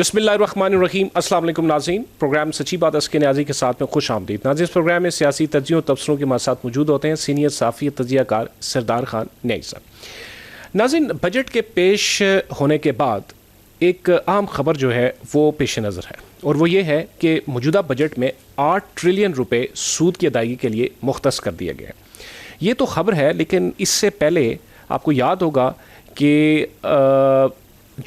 बिस्मिल्लाहिर्रहमानिर्रहीम। अस्सलाम वालेकुम नाज़रीन, प्रोग्राम सच्ची बात अस्के न्याजी के साथ में खुश आमदीद। नाज़रीन, इस प्रोग्राम में सियासी तज्जियों और तबसरों के हमारे साथ मौजूद होते हैं सीनियर साफ़ी तजियाकार सरदार खान न्याई साहब। नाज़रीन, बजट के पेश होने के बाद एक अहम खबर जो है वो पेश नज़र है, और वो ये है कि मौजूदा बजट में 8 ट्रिलियन रुपए सूद की अदायगी के लिए मुख्तस कर दिया गया। ये तो खबर है, लेकिन इससे पहले आपको याद होगा कि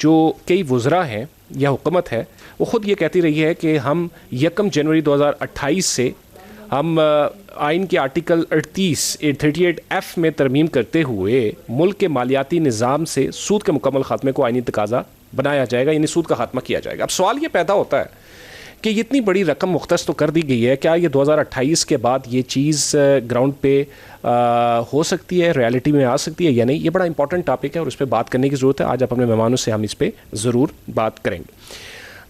जो कई वज़रा हैं या हुकूमत है वो ख़ुद ये कहती रही है कि हम 1 जनवरी 2028 से हम आइन के आर्टिकल 38F में तरमीम करते हुए मुल्क के मालियाती निज़ाम से सूद के मुकम्मल ख़ात्मे को आइनी तकाज़ा बनाया जाएगा, यानी सूद का ख़ात्मा किया जाएगा। अब सवाल ये पैदा होता है कि ये इतनी बड़ी रकम मुख्तस तो कर दी गई है, क्या ये 2028 के बाद ये चीज़ ग्राउंड पे हो सकती है, रियलिटी में आ सकती है या नहीं? ये बड़ा इंपॉर्टेंट टॉपिक है और उस पर बात करने की ज़रूरत है। आज आप अपने मेहमानों से हम इस पर ज़रूर बात करेंगे।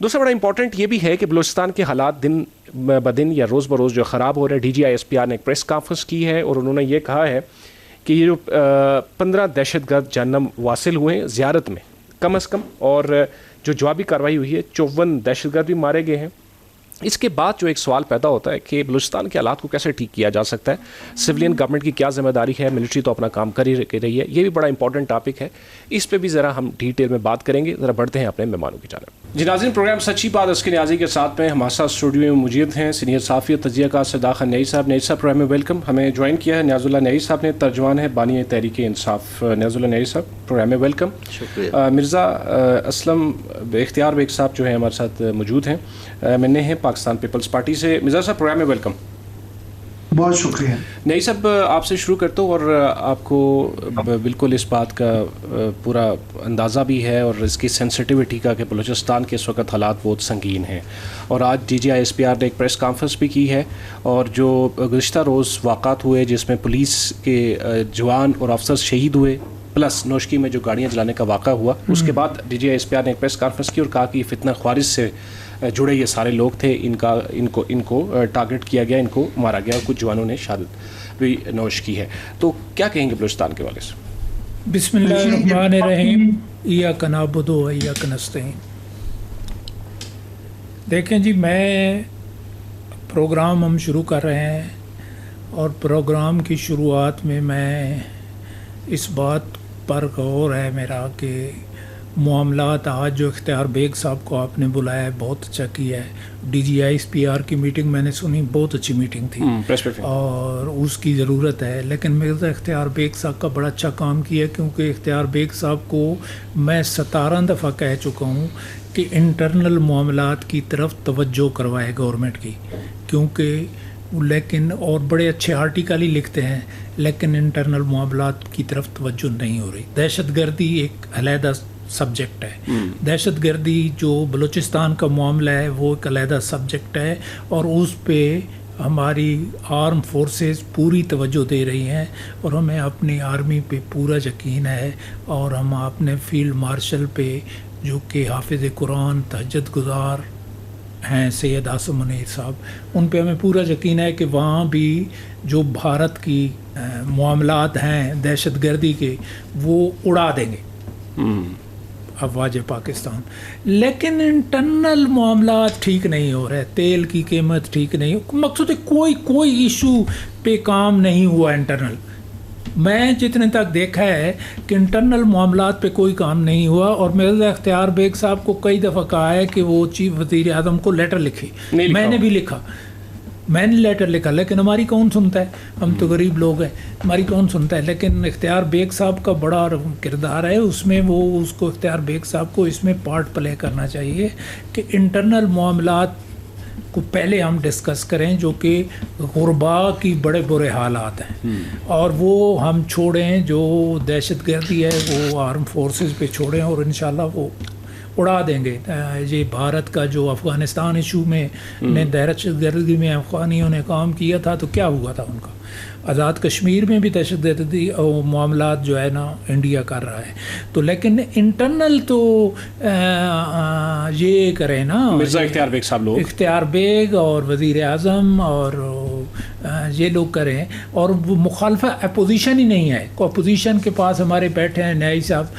दूसरा बड़ा इंपॉर्टेंट ये भी है कि बलूचिस्तान के हालात दिन ब दिन या रोज़ बरोज़ जो ख़राब हो रहे हैं। DGI-SPR ने एक प्रेस कॉन्फ्रेंस की है और उन्होंने ये कहा है कि ये जो 15 दहशतगर्द जहन्नम वासिल हुए हैं ज़ियारत में कम अज़ कम, और जो जवाबी कार्रवाई हुई है 54 दहशतगर्द भी मारे गए हैं। इसके बाद जो एक सवाल पैदा होता है कि बलूचिस्तान के हालात को कैसे ठीक किया जा सकता है, सिविलियन गवर्नमेंट की क्या जिम्मेदारी है, मिलिट्री तो अपना काम कर ही रही है। ये भी बड़ा इंपॉर्टेंट टॉपिक है, इस पे भी ज़रा हम डिटेल में बात करेंगे। ज़रा बढ़ते हैं अपने मेहमानों की जानब। जी नाज़रीन, प्रोग्राम सच्ची बात इसके न्याजी के साथ में हमारे साथ स्टूडियो में मौजूद हैं सीनियर साफ़ी तजियाकार सरदार खान न्याई साहब। न्याई साहब, प्रोग्राम में वेलकम। हमें ज्वाइन किया है न्याजुल्लाह न्याई साहब ने, तर्जुमान है बानी तहरीक इंसाफ। न्याजुल्लाह न्याई साहब, प्रोग्राम में वेलकम। शुक्रिया। मिर्ज़ा असलम इख्तियार बेग साहब जो है हमारे साथ मौजूद हैं, मैंने हैं पाकिस्तान पीपल्स पार्टी से। मिर्ज़ा साहब, प्रोग्राम में वेलकम। बहुत शुक्रिया। नहीं साहब, आपसे शुरू करता हूँ, और आपको बिल्कुल इस बात का पूरा अंदाज़ा भी है और इसकी सेंसिटिविटी का कि बलूचिस्तान के इस वक्त हालात बहुत संगीन हैं। और आज DGI-SPR ने एक प्रेस कॉन्फ्रेंस भी की है, और जो गुज़िश्ता रोज़ वाक़ात हुए जिसमें पुलिस के जवान और अफसर शहीद हुए, प्लस नौशकी में जो गाड़ियाँ जलाने का वाक़ा हुआ, उसके बाद DGI-SPR ने एक प्रेस कॉन्फ्रेंस की और कहा कि फितना ख्वारिज से जुड़े ये सारे लोग थे, इनको टारगेट किया गया, इनको मारा गया, और कुछ जवानों ने शहादत भी नौश की है। तो क्या कहेंगे बलूचिस्तान के वाले से? बिस्मिल्लाहिर्रहमानिर्रहीम, इय्याका नअबुदु व इय्याका नस्तईन। देखें जी, मैं प्रोग्राम हम शुरू कर रहे हैं, और प्रोग्राम की शुरुआत में मैं इस बात पर गौर है मेरा कि मामलात आज जो इख्तियार बेग साहब को आपने बुलाया है, बहुत अच्छा किया है। DGI-SPR की मीटिंग मैंने सुनी, बहुत अच्छी मीटिंग थी और उसकी ज़रूरत है। लेकिन मिर्ज़ा इख्तियार बेग साहब का बड़ा अच्छा काम किया, क्योंकि इख्तियार बेग साहब को मैं 17 दफ़ा कह चुका हूँ कि इंटरनल मामलात की तरफ तवज्जो करवाए गवर्नमेंट की, क्योंकि लेकिन और बड़े अच्छे आर्टिकल ही लिखते हैं, लेकिन इंटरनल मामलात की तरफ तवज्जो नहीं हो रही। दहशतगर्दी एक अलहदा सब्जेक्ट है। दहशतगर्दी जो बलूचिस्तान का मामला है वो एक अलहदा सब्जेक्ट है, और उस पे हमारी आर्म फोर्सेस पूरी तवज्जो दे रही हैं, और हमें अपनी आर्मी पे पूरा यकीन है, और हम अपने फील्ड मार्शल पे जो कि हाफिज़ कुरान तहज्जुद गुज़ार हैं सैयद आसिम मुनीर साहब, उन पे हमें पूरा यकीन है कि वहाँ भी जो भारत की मामलात हैं दहशतगर्दी के, वो उड़ा देंगे अफवाज पाकिस्तान। लेकिन इंटरनल मामला ठीक नहीं हो रहे, तेल की कीमत ठीक नहीं, मकसद है कोई इशू पे काम नहीं हुआ इंटरनल। मैं जितने तक देखा है कि इंटरनल मामलात पे कोई काम नहीं हुआ, और मिर्ज़ा इख्तियार बेग साहब को कई दफ़ा कहा है कि वो चीफ वज़ीर आज़म को लेटर लिखे, मैंने भी लिखा, मैंने लेटर लिखा, लेकिन हमारी कौन सुनता है, हम तो गरीब लोग हैं, हमारी कौन सुनता है। लेकिन इख्तियार बेग साहब का बड़ा किरदार है उसमें, वो उसको इख्तियार बेग साहब को इसमें पार्ट प्ले करना चाहिए कि इंटरनल मामलात को पहले हम डिस्कस करें, जो कि गुरबा की बड़े बुरे हालात हैं, और वो हम छोड़ें, जो दहशतगर्दी है वो आर्म फोर्सेस पे छोड़ें, और इंशाल्लाह वो उड़ा देंगे। ये भारत का जो अफ़गानिस्तान इशू में दहशतगर्दी में अफ़गानियों ने काम किया था, तो क्या हुआ था उनका। आज़ाद कश्मीर में भी दहशतगर्दी मामलात जो है ना इंडिया कर रहा है। तो लेकिन इंटरनल तो ये करें ना, मिर्ज़ा इख्तियार बेग साहब लोग, इख्तियार बेग और वज़ीर आज़म और ये लोग करें, और वो मुखालफा अपोजिशन ही नहीं है। अपोजिशन के पास हमारे बैठे हैं न्यायी साहब,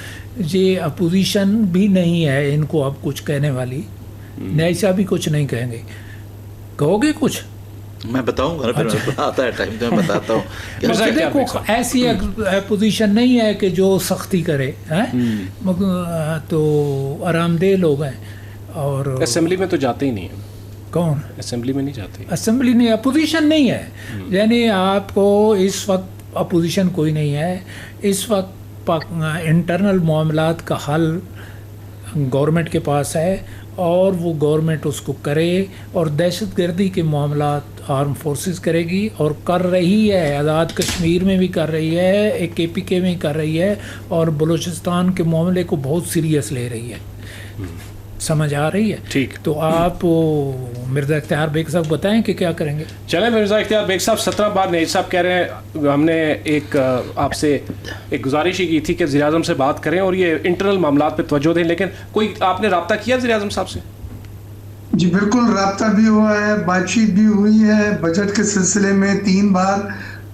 ये अपोजिशन भी नहीं है इनको अब कुछ कहने वाली। न्यायी साहब भी कुछ नहीं कहेंगे, कहोगे कुछ? मैं बताऊंगा, फिर अच्छा। आता है टाइम तो मैं बताता हूँ। देखो ऐसी पोजीशन नहीं है कि जो सख्ती करे हैं, तो आरामदेह लोग हैं। और असेंबली में तो जाते ही नहीं है। कौन? असेंबली में नहीं जाते। असेंबली नहीं, अपोजिशन नहीं है। यानी आपको इस वक्त अपोजिशन कोई नहीं है। इस वक्त इंटरनल मामलात का हल गवर्नमेंट के पास है, और वो गवर्नमेंट उसको करे, और दहशतगर्दी के मामलात आर्म फोर्सेस करेगी, और कर रही है। आज़ाद कश्मीर में भी कर रही है, एक KPK में कर रही है, और बलूचिस्तान के मामले को बहुत सीरियस ले रही है। समझ आ रही है? ठीक। तो आप मिर्ज़ा इख्तियार बेग साहब बताएं कि क्या करेंगे। चलें मिर्ज़ा इख्तियार बेग साहब, 17 बार न्यायी साहब कह रहे हैं, हमने एक आपसे एक गुजारिश ही की थी कि वज़ीर-ए-आज़म से बात करें और ये इंटरनल मामलात पे तवज्जो दें, लेकिन कोई आपने रब्ता किया वज़ीर-ए-आज़म साहब से? जी बिल्कुल, रब्ता भी हुआ है, बातचीत भी हुई है। बजट के सिलसिले में 3 बार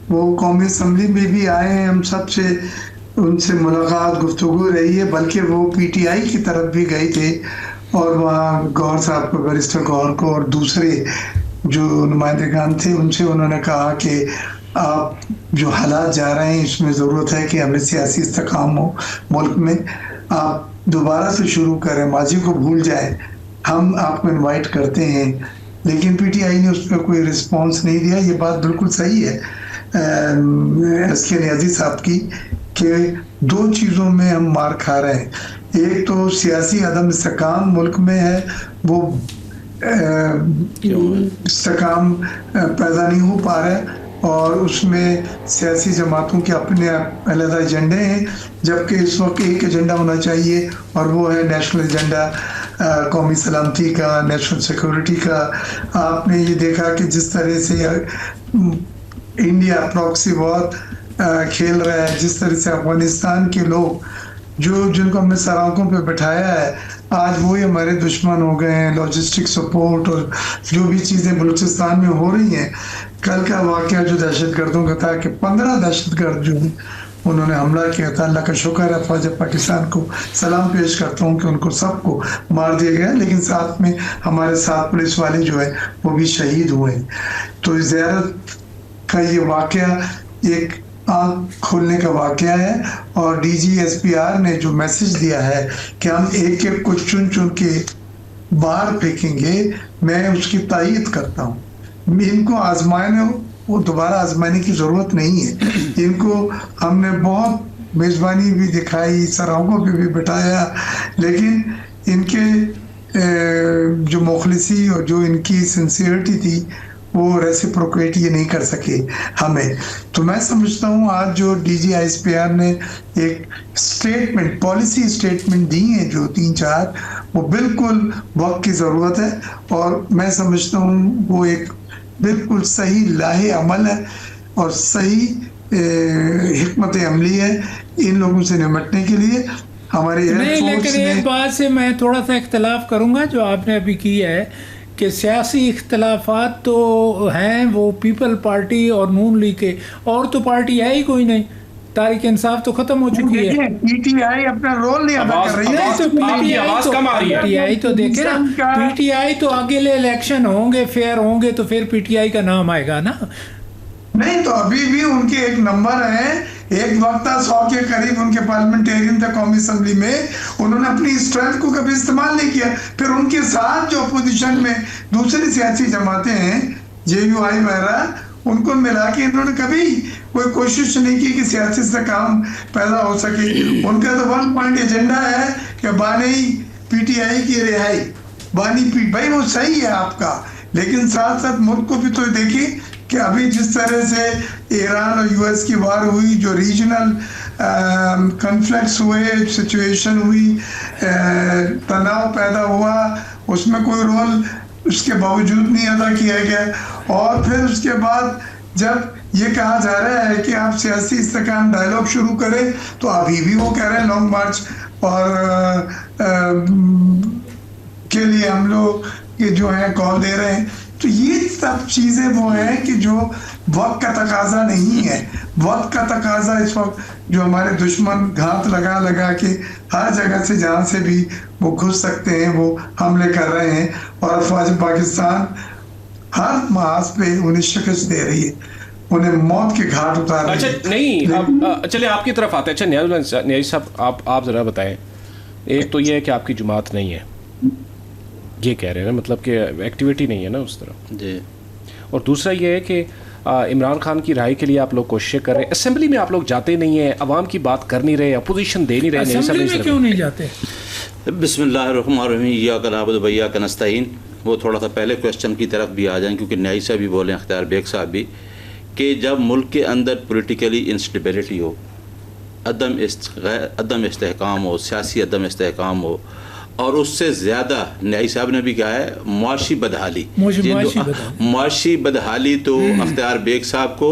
वो कौमी असम्बली में भी आए हैं, हम सब से उनसे मुलाकात गुफ्तगू रही है। बल्कि वो PTI की तरफ भी गए थे, और वहाँ गौर साहब को, बैरिस्टर गौर को, और दूसरे जो नुमाइंदेगान थे उनसे उन्होंने कहा कि आप जो हालात जा रहे हैं इसमें ज़रूरत है कि हमें सियासी इस्तेकाम हो मुल्क में, आप दोबारा से शुरू करें, माजी को भूल जाएं, हम आपको इनवाइट करते हैं। लेकिन PTI ने उस पर कोई रिस्पॉन्स नहीं दिया। ये बात बिल्कुल सही है SK नियाज़ी साहब की कि 2 चीज़ों में हम मार खा रहे हैं। एक तो सियासी अदम इस्तेकाम मुल्क में है, वो इस्तेकाम पैदा नहीं हो पा रहा है, और उसमें सियासी जमातों के अपने अलग एजेंडे हैं, जबकि इस वक्त एक एजेंडा होना चाहिए, और वो है नेशनल एजेंडा, कौमी सलामती का, नेशनल सिक्योरिटी का। आपने ये देखा कि जिस तरह से इंडिया प्रॉक्सी वॉर खेल रहा है, जिस तरह से अफगानिस्तान के लोग जिनको हमने सड़कों पे बिठाया है, आज वो ही हमारे दुश्मन हो गए हैं। लॉजिस्टिक सपोर्ट और जो भी चीज़ें बलूचिस्तान में हो रही हैं, कल का वाक़या जो दहशतगर्दों का था कि 15 दहशतगर्द जो उन्होंने हमला किया था, अल्लाह का शुक्र है, फौज पाकिस्तान को सलाम पेश करता हूँ कि उनको सबको मार दिया गया, लेकिन साथ में हमारे 7 पुलिस वाले जो है वो भी शहीद हुए। तो ज़ियारत का ये वाक़या एक आँख खोलने का वाक़या है, और DG SPR ने जो मैसेज दिया है कि हम एक एक को चुन चुन के बाहर फेंकेंगे, मैं उसकी तायीद करता हूँ। इनको आजमाने, वो दोबारा आजमाने की ज़रूरत नहीं है। इनको हमने बहुत मेज़बानी भी दिखाई, सराहों पे भी बिठाया, लेकिन इनके जो मुखलिसी और जो इनकी सिंसियरिटी थी वो रेसिप्रोकेट ये नहीं कर सके हमें। तो मैं समझता हूँ आज जो DG SPR ने एक स्टेटमेंट, पॉलिसी स्टेटमेंट दी है जो 3-4, वो बिल्कुल वक्त की ज़रूरत है, और मैं समझता हूँ वो एक बिल्कुल सही लाहे अमल है और सही हिकमत अमली है इन लोगों से निपटने के लिए। हमारे नहीं, लेकिन एक बात से मैं थोड़ा सा इख्तलाफ करूँगा जो आपने अभी की है कि सियासी इख्तलाफात तो हैं वो पीपल पार्टी और नून लीग के, और तो पार्टी है ही कोई नहीं। तारीख इंसाफ तो खत्म हो चुकी है। PTI अपना रोल नहीं अदा कर रही है। तो PTI तो देखे ना, PTI तो अगले इलेक्शन होंगे, फेयर होंगे, तो फिर PTI का नाम आएगा ना। नहीं, तो अभी भी उनके एक नंबर है, एक वक्त था 100 के करीब उनके पार्लियामेंटेरियन थे कौमी असम्बली में, उन्होंने अपनी स्ट्रेंथ को कभी इस्तेमाल नहीं किया। फिर उनके साथ जो अपोजिशन में दूसरी सियासी जमातें हैं, JUI वगैरह, उनको मिला के इन्होंने कभी कोई कोशिश नहीं की कि सियासी से काम पैदा हो सके। उनका तो 1 पॉइंट एजेंडा है कि बानी PTI की रिहाई, बानी भाई वो सही है आपका, लेकिन साथ साथ मुल्क को भी तो देखिए कि अभी जिस तरह से ईरान और US की वार हुई, जो रीजनल कॉन्फ्लिक्ट्स हुए, सिचुएशन हुई, तनाव पैदा हुआ, उसमें कोई रोल उसके बावजूद नहीं अदा किया गया। और फिर उसके बाद जब ये कहा जा रहा है कि आप सियासी इस्तेकाम डायलॉग शुरू करें, तो अभी भी वो कह रहे हैं लॉन्ग मार्च और के लिए हम लोग ये जो है कॉल दे रहे हैं। तो ये सब चीज़ें वो हैं कि जो वक्त का तकाजा नहीं है। वक्त का तकाजा इस वक्त जो हमारे दुश्मन घात लगा लगा के हर जगह से जहाँ से भी वो घुस सकते हैं वो हमले कर रहे हैं, और अफवाज पाकिस्तान हर महाज पे उन्हें शिकस्त दे रही है, उन्हें मौत के घाट उतार रही है। अच्छा नहीं, अब चलिए आपकी तरफ आते हैं। अच्छा न्याज़ साहब, आप ज़रा बताएं, एक तो ये है कि आपकी जुमात नहीं है, ये कह रहे हैं, मतलब कि एक्टिविटी नहीं है ना उस तरह जी, और दूसरा ये है कि इमरान खान की राय के लिए आप लोग कोशिशें कर रहे हैं, असेंबली में आप लोग जाते नहीं हैं, अवाम की बात कर नहीं रहे, अपोजिशन दे नहीं रहे। असेंबली में क्यों नहीं जाते? बिस्मिल्लाहिर्रहमानिर्रहीम, इय्याका नअबुदु व इय्याका नस्तईन। वो थोड़ा सा पहले क्वेश्चन की तरफ भी आ जाएं, क्योंकि न्याई साहब भी बोले, अख्तियार बेग साहब भी, कि जब मुल्क के अंदर पॉलिटिकली इंस्टेबिलिटी हो, अदम इस्तेहकाम हो, सियासी अदम इस्तेहकाम हो, और उससे ज़्यादा न्याई साहब ने भी कहा है मुआशी बदहाली, मुआशी बदहाली तो अख्तियार बेग साहब को,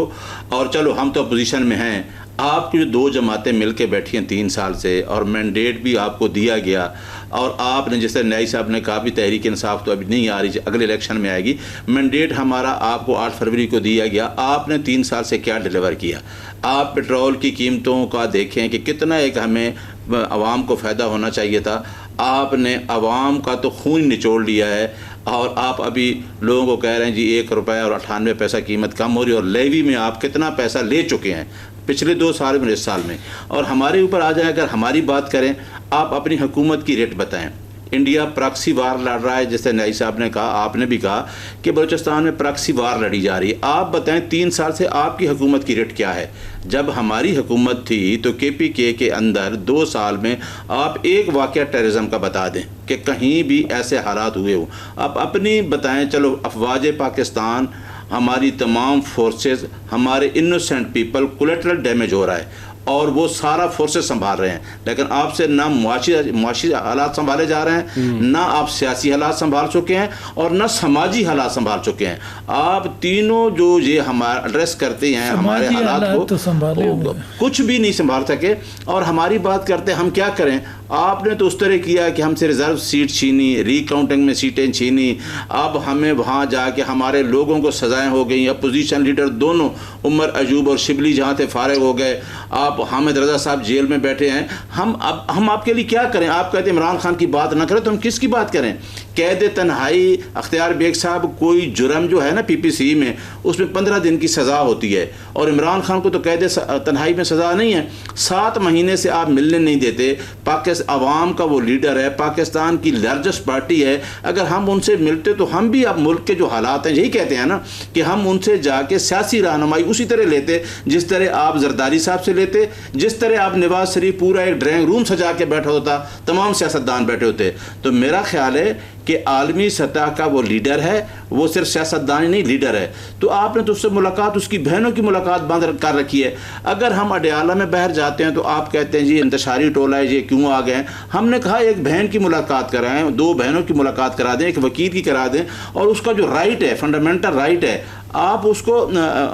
और चलो हम तो अपोजिशन में हैं, आपकी जो दो जमातें मिलके बैठी हैं 3 साल से, और मैंडेट भी आपको दिया गया, और आपने जैसे न्याई साहब ने कहा भी तहरीक इंसाफ तो अभी नहीं आ रही, अगले इलेक्शन में आएगी, मैंडेट हमारा आपको 8 फरवरी को दिया गया, आपने 3 साल से क्या डिलीवर किया? आप पेट्रोल की कीमतों का देखें कि कितना एक हमें आवाम को फ़ायदा होना चाहिए था, आपने आवाम का तो खून निचोड़ लिया है, और आप अभी लोगों को कह रहे हैं जी 1 रुपये और 98 पैसा कीमत कम हो रही है, और लेवी में आप कितना पैसा ले चुके हैं पिछले 2 साल में, इस साल में। और हमारे ऊपर आ जाए, अगर हमारी बात करें, आप अपनी हुकूमत की रेट बताएं। इंडिया प्रॉक्सी वार लड़ रहा है, जैसे न्याई साहब ने कहा, आपने भी कहा कि बलूचिस्तान में प्रॉक्सी वार लड़ी जा रही है। आप बताएं 3 साल से आपकी हुकूमत की रेट क्या है? जब हमारी हुकूमत थी तो KPK के अंदर 2 साल में आप एक वाक़या टेररिज्म का बता दें कि कहीं भी ऐसे हालात हुए हो, आप अपनी बताएं। चलो अफवाज पाकिस्तान, हमारी तमाम फोर्सेस, हमारे इनोसेंट पीपल, कोलेटरल डैमेज हो रहा है, और वो सारा फोर्सेस संभाल रहे हैं, लेकिन आपसे ना मुआशी हालात संभाले जा रहे हैं, ना आप सियासी हालात संभाल चुके हैं, और ना समाजी हालात संभाल चुके हैं। आप तीनों जो ये हमारा एड्रेस करते हैं हमारे हालात को, तो कुछ भी नहीं संभाल सके। और हमारी बात करते हैं, हम क्या करें? आपने तो उस तरह किया कि हमसे रिजर्व सीट छीनी, रिकाउंटिंग में सीटें छीनी, अब हमें वहाँ जाके हमारे लोगों को सजाएं हो गई। अपोजिशन लीडर दोनों, उमर अजूब और शिबली जहाँ थे फारिग हो गए, आप हामिद रजा साहब जेल में बैठे हैं। हम आपके लिए क्या करें? आप कहते हैं इमरान खान की बात ना करें, तो हम किसकी बात करें? कैद तन्हाई, अख्तियार बेग साहब, कोई जुर्म जो है ना PPC में, उसमें 15 दिन की सज़ा होती है, और इमरान खान को तो कैद तन्हाई में सज़ा नहीं है। 7 महीने से आप मिलने नहीं देते। पाकिस्तान अवाम का वो लीडर है, पाकिस्तान की लार्जेस्ट पार्टी है, अगर हम उनसे मिलते तो हम भी अब मुल्क के जो हालात हैं, यही कहते हैं ना कि हम उनसे जाके सियासी रहनुमाई उसी तरह लेते जिस तरह आप जरदारी साहब से लेते, जिस तरह आप नवाज शरीफ पूरा एक ड्राइंग रूम सजा के बैठा होता, तमाम सियासतदान बैठे होते। तो मेरा ख्याल है कि आलमी सतह का वो लीडर है, वो सिर्फ सियासतदान ही नहीं, लीडर है। तो आपने तो उससे मुलाकात, उसकी बहनों की मुलाकात बंद कर रखी है। अगर हम अडयाला में बाहर जाते हैं तो आप कहते हैं जी इंतशारी टोला है, ये क्यों आ गए? हमने कहा एक बहन की मुलाकात कराएं, 2 बहनों की मुलाकात करा दें, एक वकील की करा दें, और उसका जो राइट है, फंडामेंटल राइट है, आप उसको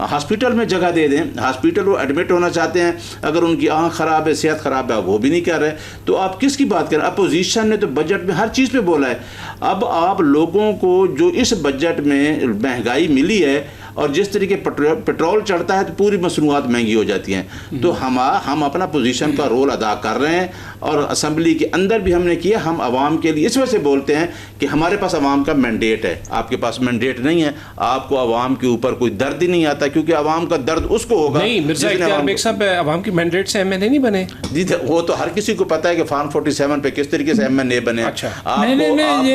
हॉस्पिटल में जगह दे दें। हॉस्पिटल वो एडमिट होना चाहते हैं, अगर उनकी आँख ख़राब है, सेहत ख़राब है, वो भी नहीं कर रहे, तो आप किसकी बात करें? अपोजिशन ने तो बजट में हर चीज़ पे बोला है। अब आप लोगों को जो इस बजट में महंगाई मिली है, और जिस तरीके पेट्रोल चढ़ता है तो पूरी मसनूआत महंगी हो जाती हैं। तो हम अपना पोजीशन का रोल अदा कर रहे हैं, और असम्बली के अंदर भी हमने किया। हम आवाम के लिए इस वजह से बोलते हैं कि हमारे पास आवाम का मैंडेट है, आपके पास मैंडेट नहीं है। आपको आवाम के ऊपर कोई दर्द ही नहीं आता, क्योंकि आवाम का दर्द उसको होगा। नहीं, मिर्जा इख्तियार बेग साहब आवाम की मैंडेट से MNA नहीं बने जी, वो तो हर किसी को पता है कि फॉर्म 47 पे किस तरीके से MNA बने। अच्छा, नहीं,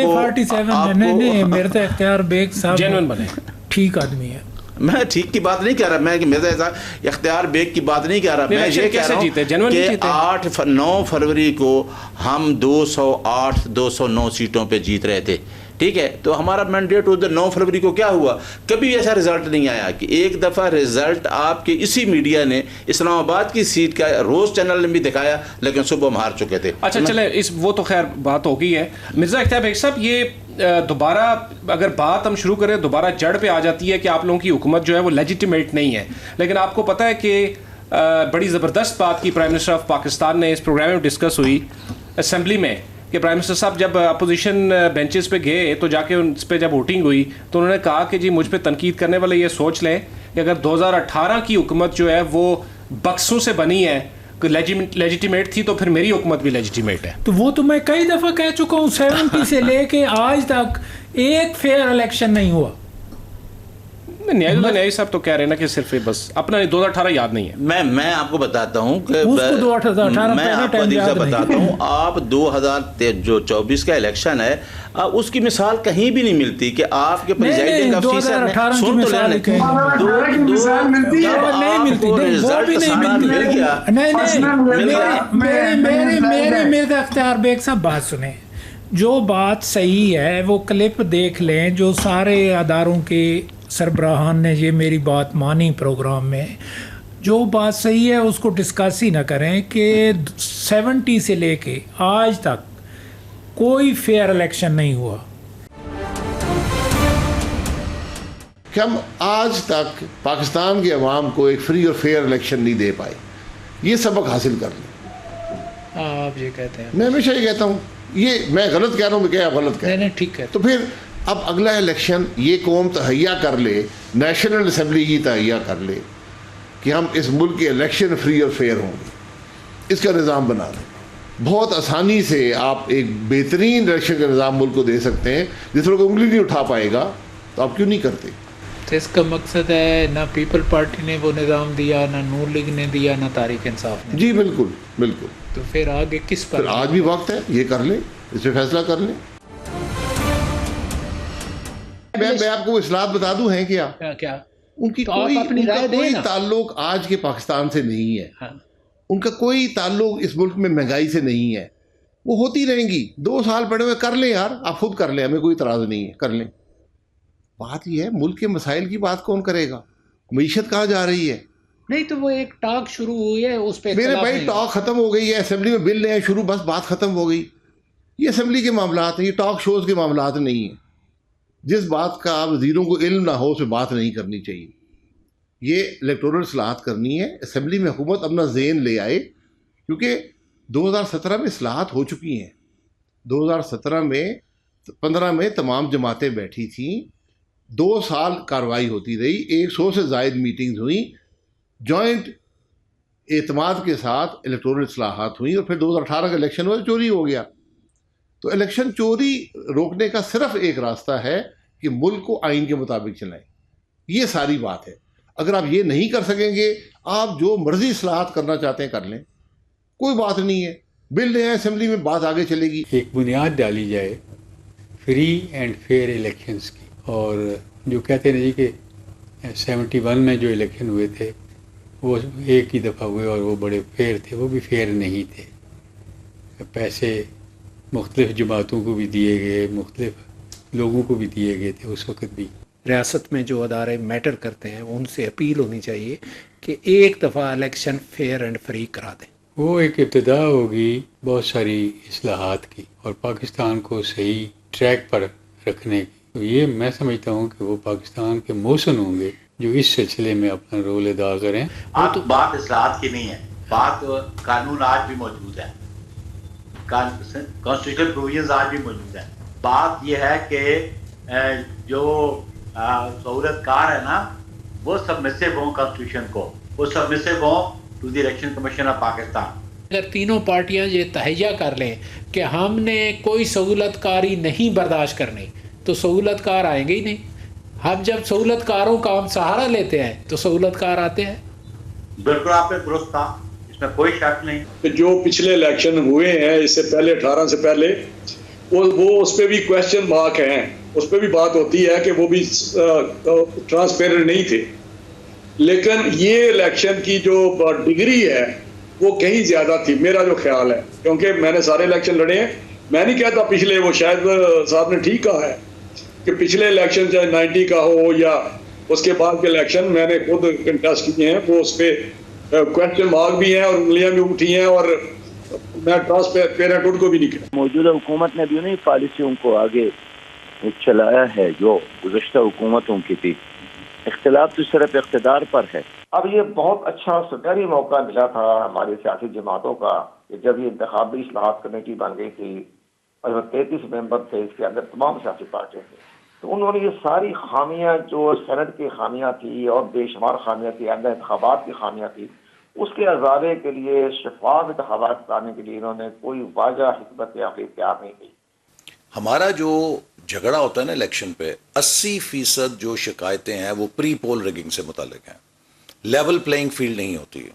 47 नहीं, मिर्जा इख्तियार बेग साहब जेन्युइन बने, ठीक आदमी है। मैं ठीक की बात नहीं कह रहा, मैं कि मिर्जा इख्तियार बेग की बात नहीं कह रहा, मैं ये कह रहा हूँ कि 9 फरवरी को हम 209 सीटों पे जीत रहे थे, ठीक है। तो हमारा मैंडेट उधर 9 फरवरी को क्या हुआ? कभी ऐसा रिजल्ट नहीं आया कि एक दफ़ा रिजल्ट आपके इसी मीडिया ने इस्लामाबाद की सीट का रोज़ चैनल ने भी दिखाया, लेकिन सुबह हम हार चुके थे। अच्छा चले, वो तो खैर बात हो गई है। मिर्जा इख्तियार बेग साहब, ये दोबारा अगर बात हम शुरू करें, दोबारा जड़ पे आ जाती है कि आप लोगों की हुकूमत जो है वो लेजिटिमेट नहीं है। लेकिन आपको पता है कि बड़ी ज़बरदस्त बात की प्राइम मिनिस्टर ऑफ पाकिस्तान ने इस प्रोग्राम में डिस्कस हुई असेंबली में कि प्राइम मिनिस्टर साहब जब अपोजिशन बेंचेस पे गए तो जाके उन पर जब वोटिंग हुई तो उन्होंने कहा कि जी मुझ पे तनकीद करने वाले ये सोच लें कि अगर 2018 की हुकूमत जो है वो बक्सों से बनी है, लेजिटिमेट थी, तो फिर मेरी हुकूमत भी लेजिटिमेट है। तो वो तो मैं कई दफ़ा कह चुका हूँ, 70 से लेके आज तक एक फेयर इलेक्शन नहीं हुआ। न्यायी साहब तो कह रहे हैं ना कि सिर्फ बस अपना 2018 याद नहीं है। मैं आपको बताता हूँ कि मैं आपको से बताता हूँ, आप 2024 का इलेक्शन है, उसकी मिसाल कहीं भी नहीं मिलती कि आपके प्रेसिडेंट ऑफिसर ने सुन तो मेरे अख्तियार बेग साहब बात सुने, जो बात सही है वो क्लिप देख लें, जो सारे अदारों के सरबराहान ने ये मेरी बात मानी प्रोग्राम में, जो बात सही है उसको डिस्कस ही ना करें कि 70 से लेके आज तक कोई फेयर इलेक्शन नहीं हुआ। कि हम आज तक पाकिस्तान के अवाम को एक फ्री और फेयर इलेक्शन नहीं दे पाए, ये सबक हासिल कर लें। आप ये कहते हैं, मैं हमेशा ये कहता हूँ, ये मैं गलत कह रहा हूँ, मैं क्या गलत कह रहा हूँ? ठीक है। तो फिर अब अगला इलेक्शन ये कौम तहैया कर ले, नेशनल असम्बली ही तहैया कर ले कि हम इस मुल्क के इलेक्शन फ्री और फेयर होंगे, इसका निज़ाम बना लें। बहुत आसानी से आप एक बेहतरीन इलेक्शन का निज़ाम मुल्क को दे सकते हैं, जिस पर कोई उंगली नहीं उठा पाएगा, तो आप क्यों नहीं करते? तो इसका मकसद है ना पीपल पार्टी ने वो निज़ाम दिया, ना नूर लीग ने दिया, ना तारीक इंसाफ ने। जी बिल्कुल बिल्कुल। तो फिर आगे किस पर? आज भी वक्त है, ये कर लें, इस पर फैसला कर लें। मैं आपको इस्लाहत बता दूं हैं क्या उनकी तो कोई ताल्लुक आज के पाकिस्तान से नहीं है। हाँ। उनका कोई ताल्लुक इस मुल्क में महंगाई से नहीं है। वो होती रहेंगी, 2 साल पड़े हुए, कर लें यार, आप खुद कर लें, हमें कोई इतराज़ नहीं है, कर लें। बात यह है, मुल्क के मसाइल की बात कौन करेगा? मईशत कहाँ जा रही है? नहीं तो वो एक टॉक शुरू हुई है, उस पर मेरे भाई टॉक खत्म हो गई है, असेंबली में बिल नए शुरू, बस बात खत्म हो गई। ये असेंबली के मामलात हैं, ये टॉक शोज़ के मामलात नहीं है। जिस बात का वज़ीरों को इल्म ना हो उस पर बात नहीं करनी चाहिए। ये इलेक्टोरल इस्लाहत करनी है, असेंबली में हुकूमत अपना ज़ेन ले आए, क्योंकि 2017 में इस्लाहत हो चुकी हैं। 2017 में 15 में तमाम जमातें बैठी थीं, 2 साल कार्रवाई होती रही, 100 से ज़ायद मीटिंग्स हुई, जॉइंट एतमाद के साथ इलेक्टोरल इस्लाहत हुई, और फिर 2018 का इलेक्शन हुआ, चोरी हो गया। तो इलेक्शन चोरी रोकने का सिर्फ एक रास्ता है कि मुल्क को आइन के मुताबिक चलाएं। ये सारी बात है। अगर आप ये नहीं कर सकेंगे, आप जो मर्जी इस्लाहत करना चाहते हैं कर लें, कोई बात नहीं है, बिल नया असेंबली में बात आगे चलेगी। एक बुनियाद डाली जाए फ्री एंड फेयर इलेक्शंस की, और जो कहते हैं जी कि 71 में जो इलेक्शन हुए थे वो एक ही दफ़ा हुए और वो बड़े फेयर थे, वो भी फेयर नहीं थे। पैसे मुख्तलिफ जमातों को भी दिए गए, मुख्तलिफ लोगों को भी दिए गए थे उस वक़्त भी। रियासत में जो अदारे मैटर करते हैं उनसे अपील होनी चाहिए कि एक दफ़ा इलेक्शन फेयर एंड फ्री करा दें। वो एक इब्तिदा होगी बहुत सारी इस्लाहात की और पाकिस्तान को सही ट्रैक पर रखने की। तो ये मैं समझता हूँ कि वो पाकिस्तान के मौसन होंगे जो इस सिलसिले में अपना रोल अदा करें। आप तो बात इस्लाहात की नहीं है, बात कानून आज भी मौजूद है, कॉन्स्टिट्यूशनल प्रोविजंस आज भी मौजूद है। बात यह है कि जो सहूलतकार है ना, वो सबमिसिव हों कॉन्स्टिट्यूशन को, वो सबमिसिव हों to the election commission of Pakistan. अगर तीनों पार्टियां ये तहैया कर लें कि हमने कोई सहूलतकारी नहीं बर्दाश्त करनी, तो सहूलतकार आएंगे ही नहीं। हम जब सहूलतकारों का हम सहारा लेते हैं तो सहूलतकार आते हैं। बिल्कुल आपने दुरुस्त कहा, इसमें कोई शक नहीं। कि जो पिछले इलेक्शन हुए हैं इससे पहले 18 से पहले, वो उस पर भी क्वेश्चन मार्क हैं, उस पर भी बात होती है कि वो भी ट्रांसपेरेंट नहीं थे। लेकिन ये इलेक्शन की जो डिग्री है वो कहीं ज़्यादा थी, मेरा जो ख्याल है, क्योंकि मैंने सारे इलेक्शन लड़े हैं। मैं नहीं कहता पिछले, वो शायद साहब ने ठीक कहा है कि पिछले इलेक्शन चाहे 90 का हो या उसके बाद के इलेक्शन मैंने खुद कंटेस्ट किए हैं, वो उस पर क्वेश्चन मार्क भी हैं और उंगलियां भी उठी हैं, और मैं ट्रांसपेरेंट को भी नहीं कहता। मौजूदा हुकूमत ने भी उन्हीं पॉलिसियों को आगे चलाया है जो गुज़श्ता हुकूमतों की थी। इख्तिलाफ तो सिर्फ इख्तिदार पर है। अब ये बहुत अच्छा सुनहरी मौका मिला था हमारी सियासी जमातों का कि जब ये इंतखाबी इस्लाहात कमेटी बन गई थी और 33 मेंबर थे इसके अंदर, तमाम सियासी पार्टियों के। तो उन्होंने ये सारी खामियां जो सेनेट की खामियां थी और बेशुमार खामियां थी, आइंदा इंतखाबात की खामियां थी, उसके अजाले के लिए, शफाफ इंतखाबात कराने के लिए इन्होंने कोई वाजह हिकमत अमली तैयार नहीं की। हमारा जो झगड़ा होता है ना इलेक्शन पे, 80% जो शिकायतें हैं वो प्री पोल रिगिंग से मुतालिक हैं। लेवल प्लेइंग फील्ड नहीं होती है।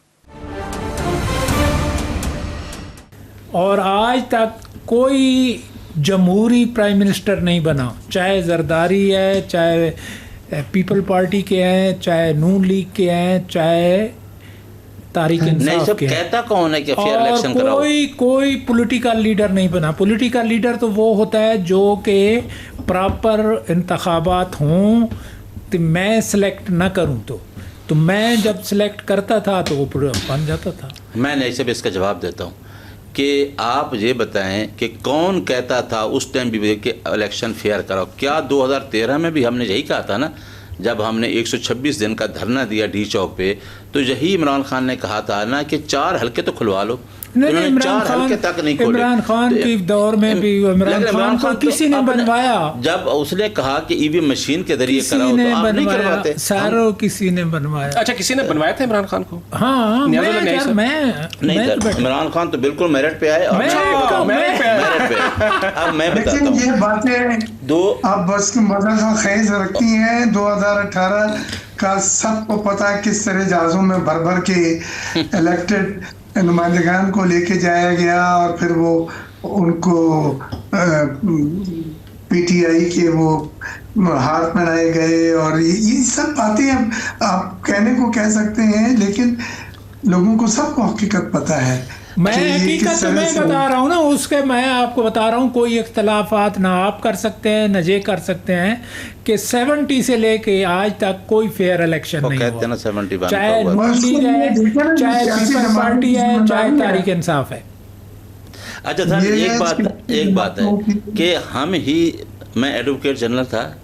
और आज तक कोई जमहूरी प्राइम मिनिस्टर नहीं बना, चाहे जरदारी है, चाहे पीपल पार्टी के हैं, चाहे नून लीग के हैं, चाहे तारीख इंसाफ के हैं। कहता कौन है कि फेयर इलेक्शन कराओ? कोई पॉलिटिकल लीडर नहीं बना। पॉलिटिकल लीडर तो वो होता है जो कि प्रॉपर इंतखाबात हों, तो मैं सिलेक्ट ना करूं तो मैं जब सिलेक्ट करता था तो वो बन जाता था। मैं ऐसे भी इसका जवाब देता हूँ कि आप ये बताएं कि कौन कहता था उस टाइम भी कि इलेक्शन फेयर कराओ? क्या 2013 में भी हमने यही कहा था ना, जब हमने 126 दिन का धरना दिया डी चौक पे, तो यही इमरान खान ने कहा था ना कि 4 हल्के तो खुलवा लो। नहीं, 4 हल्के तक नहीं खोले। इमरान खान के दौर में भी इमरान खान को किसी ने बनवाया। जब उसने कहा कि ईवीएम मशीन के जरिए कराओ तो आप नहीं करवाते। सारों किसी ने बनवाया। अच्छा, किसी ने बनवाया था इमरान खान को? हाँ, इमरान खान तो बिल्कुल मेरिट पे आए। अब मैं बताता हूँ, ये बातें अब बस की मजा खेज रखती हैं। 2018 का सबको पता है किस तरह जहाजों में भर भर के इलेक्टेड नुमाइंदगान को लेके जाया गया और फिर वो उनको पीटीआई के वो हाथ पहनाए गए, और ये सब बातें आप कहने को कह सकते हैं, लेकिन लोगों को सबको हकीकत पता है। मैं हकीकत मैं बता रहा हूँ ना, उसके मैं आपको बता रहा हूँ, कोई इख्तलाफात ना आप कर सकते हैं न ये कर सकते हैं कि 70 से लेके आज तक कोई फेयर इलेक्शन नहीं हुआ। चाहे नून लीग है, चाहे पीपल्स पार्टी है, चाहे तारीख इंसाफ है। अच्छा सर, एक बात है कि हम ही, मैं एडवोकेट जनरल था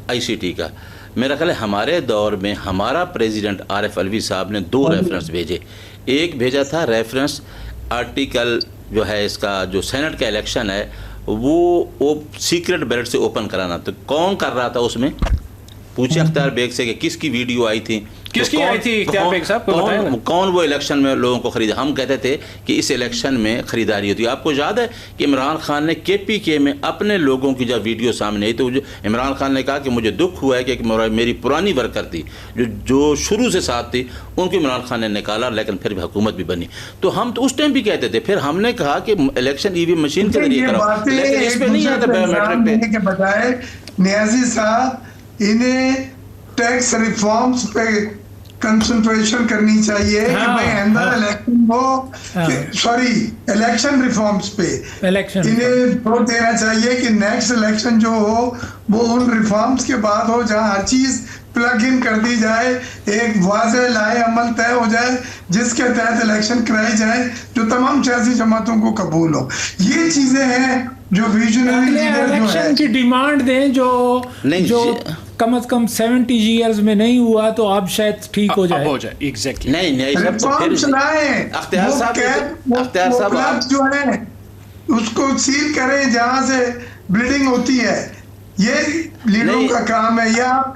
ICT का, मेरा ख्याल है हमारे दौर में हमारा प्रेसिडेंट RF अलवी साहब ने 2 रेफरेंस भेजे। एक भेजा था रेफरेंस आर्टिकल जो है इसका, जो सेनेट का इलेक्शन है वो सीक्रेट बैलेट से ओपन कराना। तो कौन कर रहा था उसमें? पूछे अख्तियार बेग से कि किसकी वीडियो आई थी, किसकी आई थी अख्तियार बेग साहब? कौन वो इलेक्शन में लोगों को खरीदा? हम कहते थे कि इस इलेक्शन में खरीदारी होती है। आपको याद है कि इमरान खान ने KPK में अपने लोगों की जब वीडियो सामने आई तो इमरान खान ने कहा कि मुझे दुख हुआ है कि मेरी पुरानी वर्कर थी जो शुरू से साथ थी, उनको इमरान खान ने निकाला, लेकिन फिर भी हुकूमत भी बनी। तो हम तो उस टाइम भी कहते थे, फिर हमने कहा कि इलेक्शन EVM मशीन के जरिए कराओ, लेकिन इस पर नहीं आता बायोमेट्रिक पे। बजाय नियाजी साहब, इन्हें टैक्स रिफॉर्म्स पे कंसंट्रेशन करनी चाहिए कि भाई आइंदा इलेक्शन हो, सॉरी इलेक्शन रिफॉर्म्स पे इन्हें जोर देना चाहिए कि नेक्स्ट इलेक्शन जो हो वो उन रिफॉर्म्स के बाद हो जहां हर चीज प्लग इन कर दी जाए, एक वाज़ेह लाए अमल तय हो जाए जिसके तहत इलेक्शन कराई जाए जो तमाम सियासी जमातों को कबूल हो। ये चीजें हैं जो विजनरी लीडर इलेक्शन की डिमांड दें जो कम से कम 70 ईयर्स में नहीं हुआ, तो अब शायद ठीक हो जाए। एग्जैक्टली। नहीं सब तो फिर अख्तियार साहब जो है उसको सील करें जहां से ब्लीडिंग होती है। ये लीडरों का काम है। या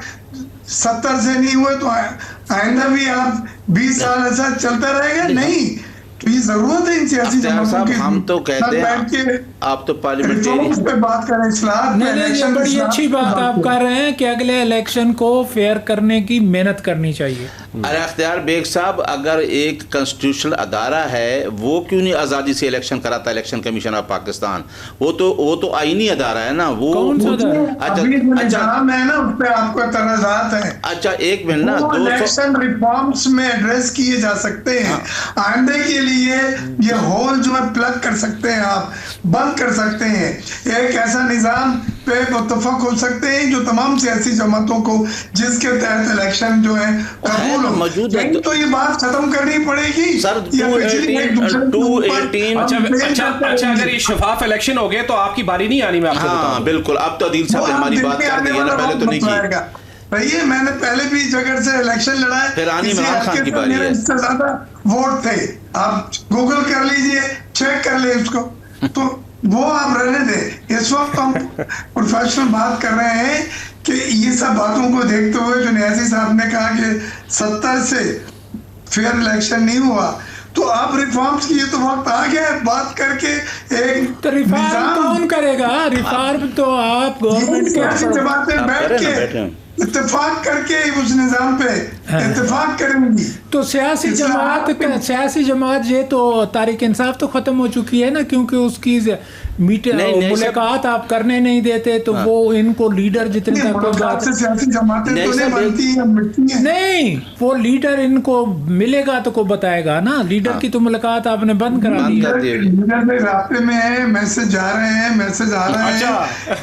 70 से नहीं हुए तो आइंदा भी आप 20 साल ऐसा चलता रहेगा? नहीं, तो ये जरूरत है इन सियासी जमातों की। हम तो कहते हैं आप तो पार्लियामेंटेरियन पे बात करें, इस्लाह पे, इलेक्शन। बड़ी अच्छी बात आप कर रहे हैं कि अगले इलेक्शन को फेयर करने की मेहनत करनी चाहिए। अरे अख्तियार बेग साहब, अगर एक कॉन्स्टिट्यूशनल अदारा है वो क्यों नहीं आज़ादी से इलेक्शन कराता? इलेक्शन कमीशन ऑफ पाकिस्तान वो तो आईनी अदारा है ना। वो अच्छा है ना, उस पे आपको एतराज़ात है। अच्छा एक मिनट ना, इलेक्शन रिफॉर्म्स में एड्रेस किए जा सकते हैं। आइंदे के लिए ये होल जो है प्लग कर सकते हैं, आप बंद कर सकते हैं। एक ऐसा निजाम पे मुत्तफक हो सकते हैं जो तमाम सियासी जमातों को, जिसके तहत इलेक्शन जो है कबूल मौजूद है। तो ये बात खत्म करनी पड़ेगी सर। 218 अच्छा, अगर ये शफाफ इलेक्शन हो गए तो आपकी बारी नहीं आनी। मैं आपको हाँ बिल्कुल, अब तो अदील साहब ने हमारी बात कर दी है ना, पहले तो नहीं की। भैया मैंने पहले भी जगह से इलेक्शन लड़ा है, फिर आनी इमरान खान की बारी है। इससे ज्यादा वोट थे, आप गूगल कर लीजिए, चेक कर ले उसको। तो वो आप रहने दें। इस वक्त हम प्रोफेशनल बात कर रहे हैं कि ये सब बातों को देखते हुए जो न्याजी साहब ने कहा कि 70 से फेयर इलेक्शन नहीं हुआ, तो आप रिफॉर्म्स की ये तो वक्त आ गया है बात करके एक तो रिफॉर्म कौन करेगा? रिफॉर्म तो आप गवर्नमेंट के जमातें बैठ के इत्तेफाक करके उस निजाम पे इत्तेफाक करेंगी। तो सियासी जमात ये तो तारीख इंसाफ तो खत्म हो चुकी है ना, क्योंकि उसकी मुलाकात आप करने नहीं देते, तो वो इनको लीडर जितने सियासी जमातें नहीं, वो लीडर इनको मिलेगा तो को बताएगा ना। लीडर की तो मुलाकात आपने बंद करा दी है। लीडर में रास्ते में है, मैसेज जा रहे हैं, मैसेज आ रहे हैं,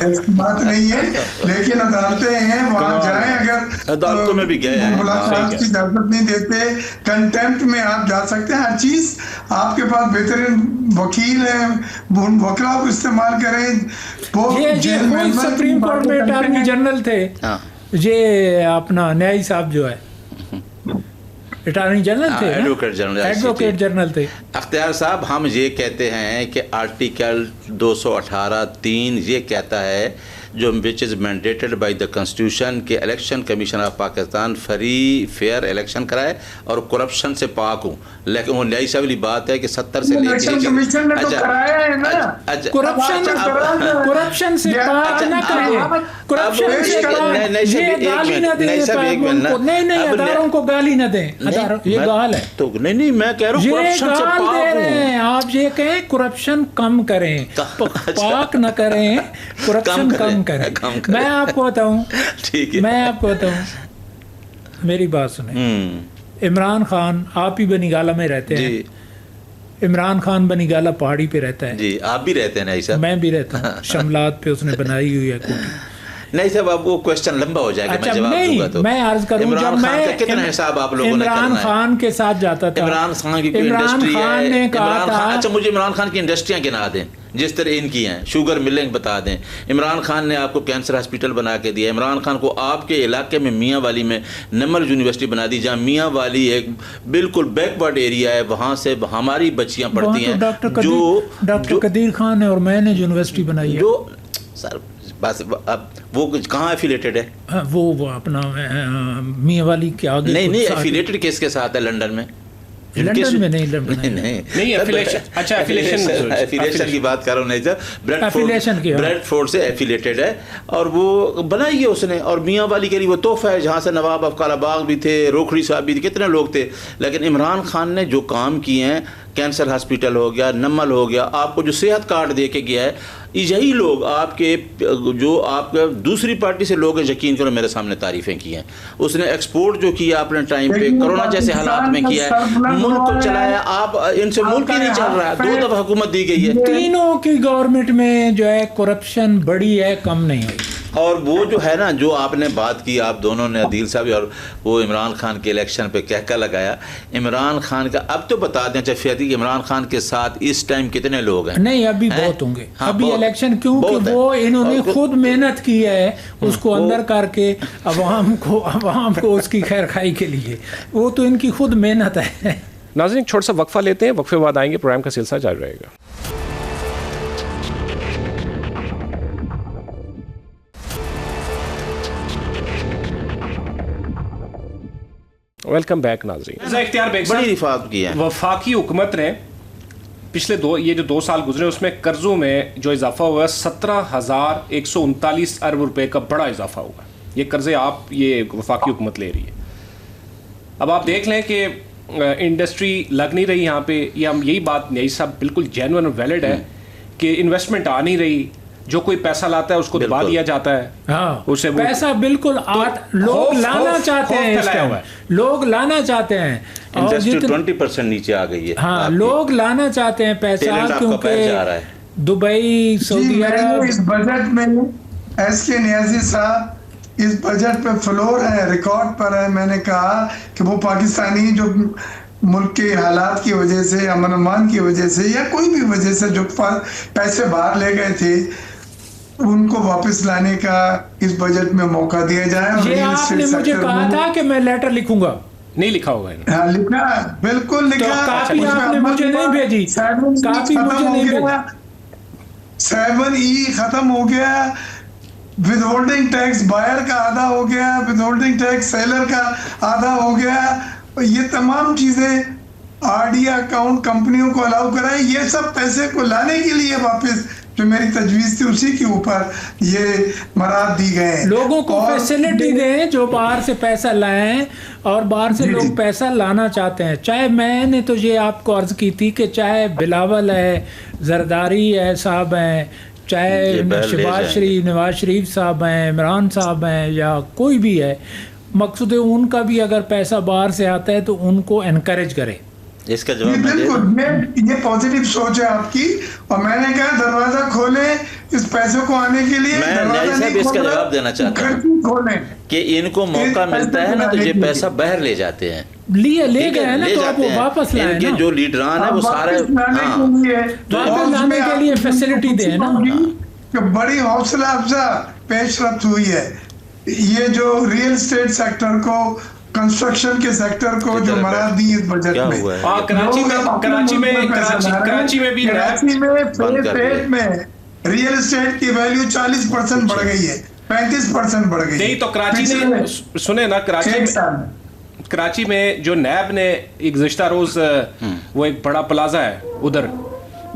ऐसी बात नहीं है, लेकिन अदालतें हैं, वहाँ जाए। अगर अदालतों में भी गए मुलाकात की इजाजत नहीं देते, कंटेम्प्ट में आप जा सकते हैं। हर चीज आपके पास बेहतरीन वकील है, वकीलों को इस्तेमाल करें। वो सुप्रीम कोर्ट में अटॉर्नी जनरल थे, ये अपना न्यायी साहब जो है अटॉर्नी जनरल थे, एडवोकेट जनरल थे। अख्तियार साहब, हम ये कहते हैं कि आर्टिकल 218(3) ये कहता है जो which is mandated by the constitution के election commission of Pakistan free fair election कराए और करप्शन से पाक हूँ। लेकिन वो नई वाली बात है कि 70 से करप्शन से पाक ना करें, करप्शन से अदारों को गाली न दें। ये गाल है तो नहीं, मैं कह रहा हूँ करप्शन से पाक हूँ। आप ये कहें करप्शन कम करें, पाक न करें, करप्शन कम करें। मैं आपको बताऊं, ठीक है, मैं आपको बताऊं, मेरी बात सुने। इमरान खान, आप ही बनीगाला में रहते हैं, इमरान खान बनीगाला पहाड़ी पे रहता है जी, आप भी रहते हैं नहीं सर? मैं भी रहता हूँ। शमलात पे उसने बनाई हुई है कोठी। नहीं साहब, अब वो क्वेश्चन लंबा हो जाएगा। अच्छा, मैं जवाब दूंगा तो मैं अर्ज करूं, जब मैं कितना हिसाब आप लोगों ने इमरान खान के साथ जाता था, इमरान खान की इंडस्ट्री है, ने कहा था, अच्छा मुझे इमरान खान की इंडस्ट्रियां गिना दें जिस तरह इनकी हैं, शुगर मिलिंग बता दें। इमरान खान ने आपको कैंसर हॉस्पिटल बना के दिया। इमरान खान को आपके इलाके में मियाँ वाली में नमल यूनिवर्सिटी बना दी, जहाँ मियाँ वाली एक बिल्कुल बैकवर्ड एरिया है, वहाँ से हमारी बच्चियाँ पढ़ती हैं। डॉक्टर कदीर खान है और मैंने यूनिवर्सिटी बनाई है। जो सर बस अब वो कहाँ एफिलेटेड है? वो अपना मियाँ वाली के आगे नहीं, एफिलेटेड किसके साथ है? लंदन में? लंदन में नहीं एफिलिएशन की बात कर रहा हूँ। नहीं सर, ब्रेडफोर्ड से एफिलेटेड है और वो बनाई है उसने। और मियाँ वाली के लिए वो तोहफा है, जहाँ से नवाब अफकाराबाग भी थे, रोखड़ी साहब भी थे, कितने लोग थे। लेकिन इमरान खान ने जो काम किए हैं, कैंसर हॉस्पिटल हो गया, नमल हो गया, आपको जो सेहत कार्ड दे के गया है, यही लोग आपके जो आपके दूसरी पार्टी से लोग यकीन करो मेरे सामने तारीफें की हैं। उसने एक्सपोर्ट जो किया अपने टाइम पे कोरोना जैसे हालात में किया है, मुल्क को चलाया। आप इनसे मुल्क ही नहीं चल रहा है, 2 दफा हुकूमत दी गई है। तीनों की गवर्नमेंट में जो है करप्शन बड़ी है, कम नहीं हुई। और वो जो है ना, जो आपने बात की आप दोनों ने, अदील साहब और वो इमरान खान के इलेक्शन पे कहका लगाया, इमरान खान का अब तो बता दें चफियाती कि इमरान खान के साथ इस टाइम कितने लोग हैं? नहीं, अभी बहुत होंगे। हाँ, अभी इलेक्शन क्योंकि वो इन्होंने खुद मेहनत की है उसको अंदर करके अवाम को उसकी खैर खाई के लिए, वो तो इनकी खुद मेहनत है। नाज़रीन, छोटा सा वक्फा लेते हैं, वक्फे बाद आएंगे, प्रोग्राम का सिलसिला जारी रहेगा। वेलकम बैक नाज़रीन। इख्तियार बेग बड़ी रिफात की है वफाकी हुकूमत ने पिछले जो 2 साल गुजरे उसमें कर्जों में जो इजाफा हुआ 17,139 अरब रुपए का बड़ा इजाफा हुआ। ये कर्जे ये वफाकी हुकूमत ले रही है। अब आप देख लें कि इंडस्ट्री लग नहीं रही यहाँ पे। ये हम यही बात यही सब बिल्कुल जेन्युइन और वैलिड है कि इन्वेस्टमेंट आ नहीं रही, जो कोई पैसा लाता है उसको दबा दिया जाता है। हाँ, उसे पैसा बिल्कुल लोग लाना चाहते हैं, लोग लाना चाहते हैं और 20% नीचे आ गई है। हाँ, लोग लाना चाहते हैं पैसा, क्योंकि दुबई, सऊदी अरब। इस बजट में एसके नियाजी साहब इस बजट पे फ्लोर है, रिकॉर्ड पर है। मैंने कहा कि वो पाकिस्तानी जो मुल्क के हालात की वजह से, अमन अमान की वजह से या कोई भी वजह से जो पैसे बाहर ले गए थे, उनको वापस लाने का इस बजट में मौका दिया जाए। ये आपने मुझे कहा था कि मैं लेटर लिखूंगा, नहीं लिखा होगा? हाँ, लिखा, बिल्कुल लिखा। तो कापी आपने मुझे नहीं भेजी, कापी मुझे नहीं भेजी। 7E खत्म हो गया, विद होल्डिंग टैक्स बायर का आधा हो गया, विद होल्डिंग टैक्स सेलर का आधा हो गया। ये तमाम चीजें आरडी अकाउंट कंपनियों को अलाउ कराए। ये सब पैसे को लाने के लिए वापस जो मेरी तजवीज थी उसी के ऊपर ये मराद दी गए, लोगों को फैसिलिटी दें जो बाहर से पैसा लाएं और बाहर से लोग पैसा लाना चाहते हैं। चाहे मैंने तो ये आपको अर्ज की थी कि चाहे बिलावल है, जरदारी है साहब हैं, चाहे नवाज शरीफ साहब हैं, इमरान साहब हैं, या कोई भी है, मकसूद उनका भी अगर पैसा बाहर से आता है तो उनको एनकरेज करें। इसका जवाब बिल्कुल, ये पॉजिटिव सोच है आपकी, और मैंने कहा दरवाजा खोले इस पैसों को आने के लिए। मैं इसका जवाब देना चाहता हूँ कि इनको मौका मिलता है ना तो ये पैसा बाहर ले जाते हैं, ले गए ना तो आप वापस लाए इनके जो लीडरान है वो सारे वापस लाने के लिए फैसिलिटी दें ना। बड़ी हौसला अफजा पेशरफ्त हुई है। ये जो रियल एस्टेट सेक्टर को, कंस्ट्रक्शन के सेक्टर को जो मराद दी इस बजट में, कराची में रियल एस्टेट की वैल्यू 40% बढ़ गई है, 35% बढ़ गई। नहीं तो कराची ने सुने ना, कराची में जो नैब ने एक गुज़िश्ता रोज वो एक बड़ा प्लाजा है उधर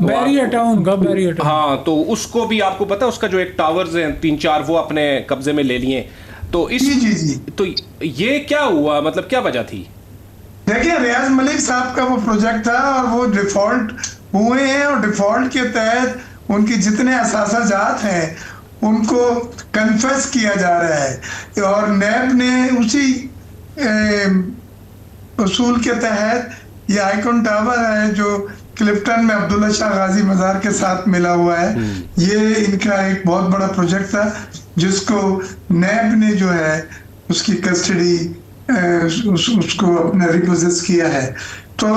बैरियर टाउन का, बैरियर टाउन, हाँ, तो उसको भी आपको पता है उसका जो एक टावर्स है 3-4 वो अपने कब्जे में ले लिए। तो इस तो ये क्या हुआ, मतलब क्या वजह थी? देखिए रियाज मलिक साहब का वो प्रोजेक्ट था और वो डिफॉल्ट हुए हैं, और डिफॉल्ट के तहत उनकी जितने असासाजात हैं उनको कन्फेस किया जा रहा है, और नैब ने उसी उसूल के तहत ये आइकॉन टावर है जो क्लिफ्टन में अब्दुल्ला शाह गाजी मज़ार के साथ मिला हुआ है, ये इनका एक बहुत बड़ा प्रोजेक्ट था जिसको नैब ने जो है उसकी कस्टडी उसको अपने रिपोजेस किया है। तो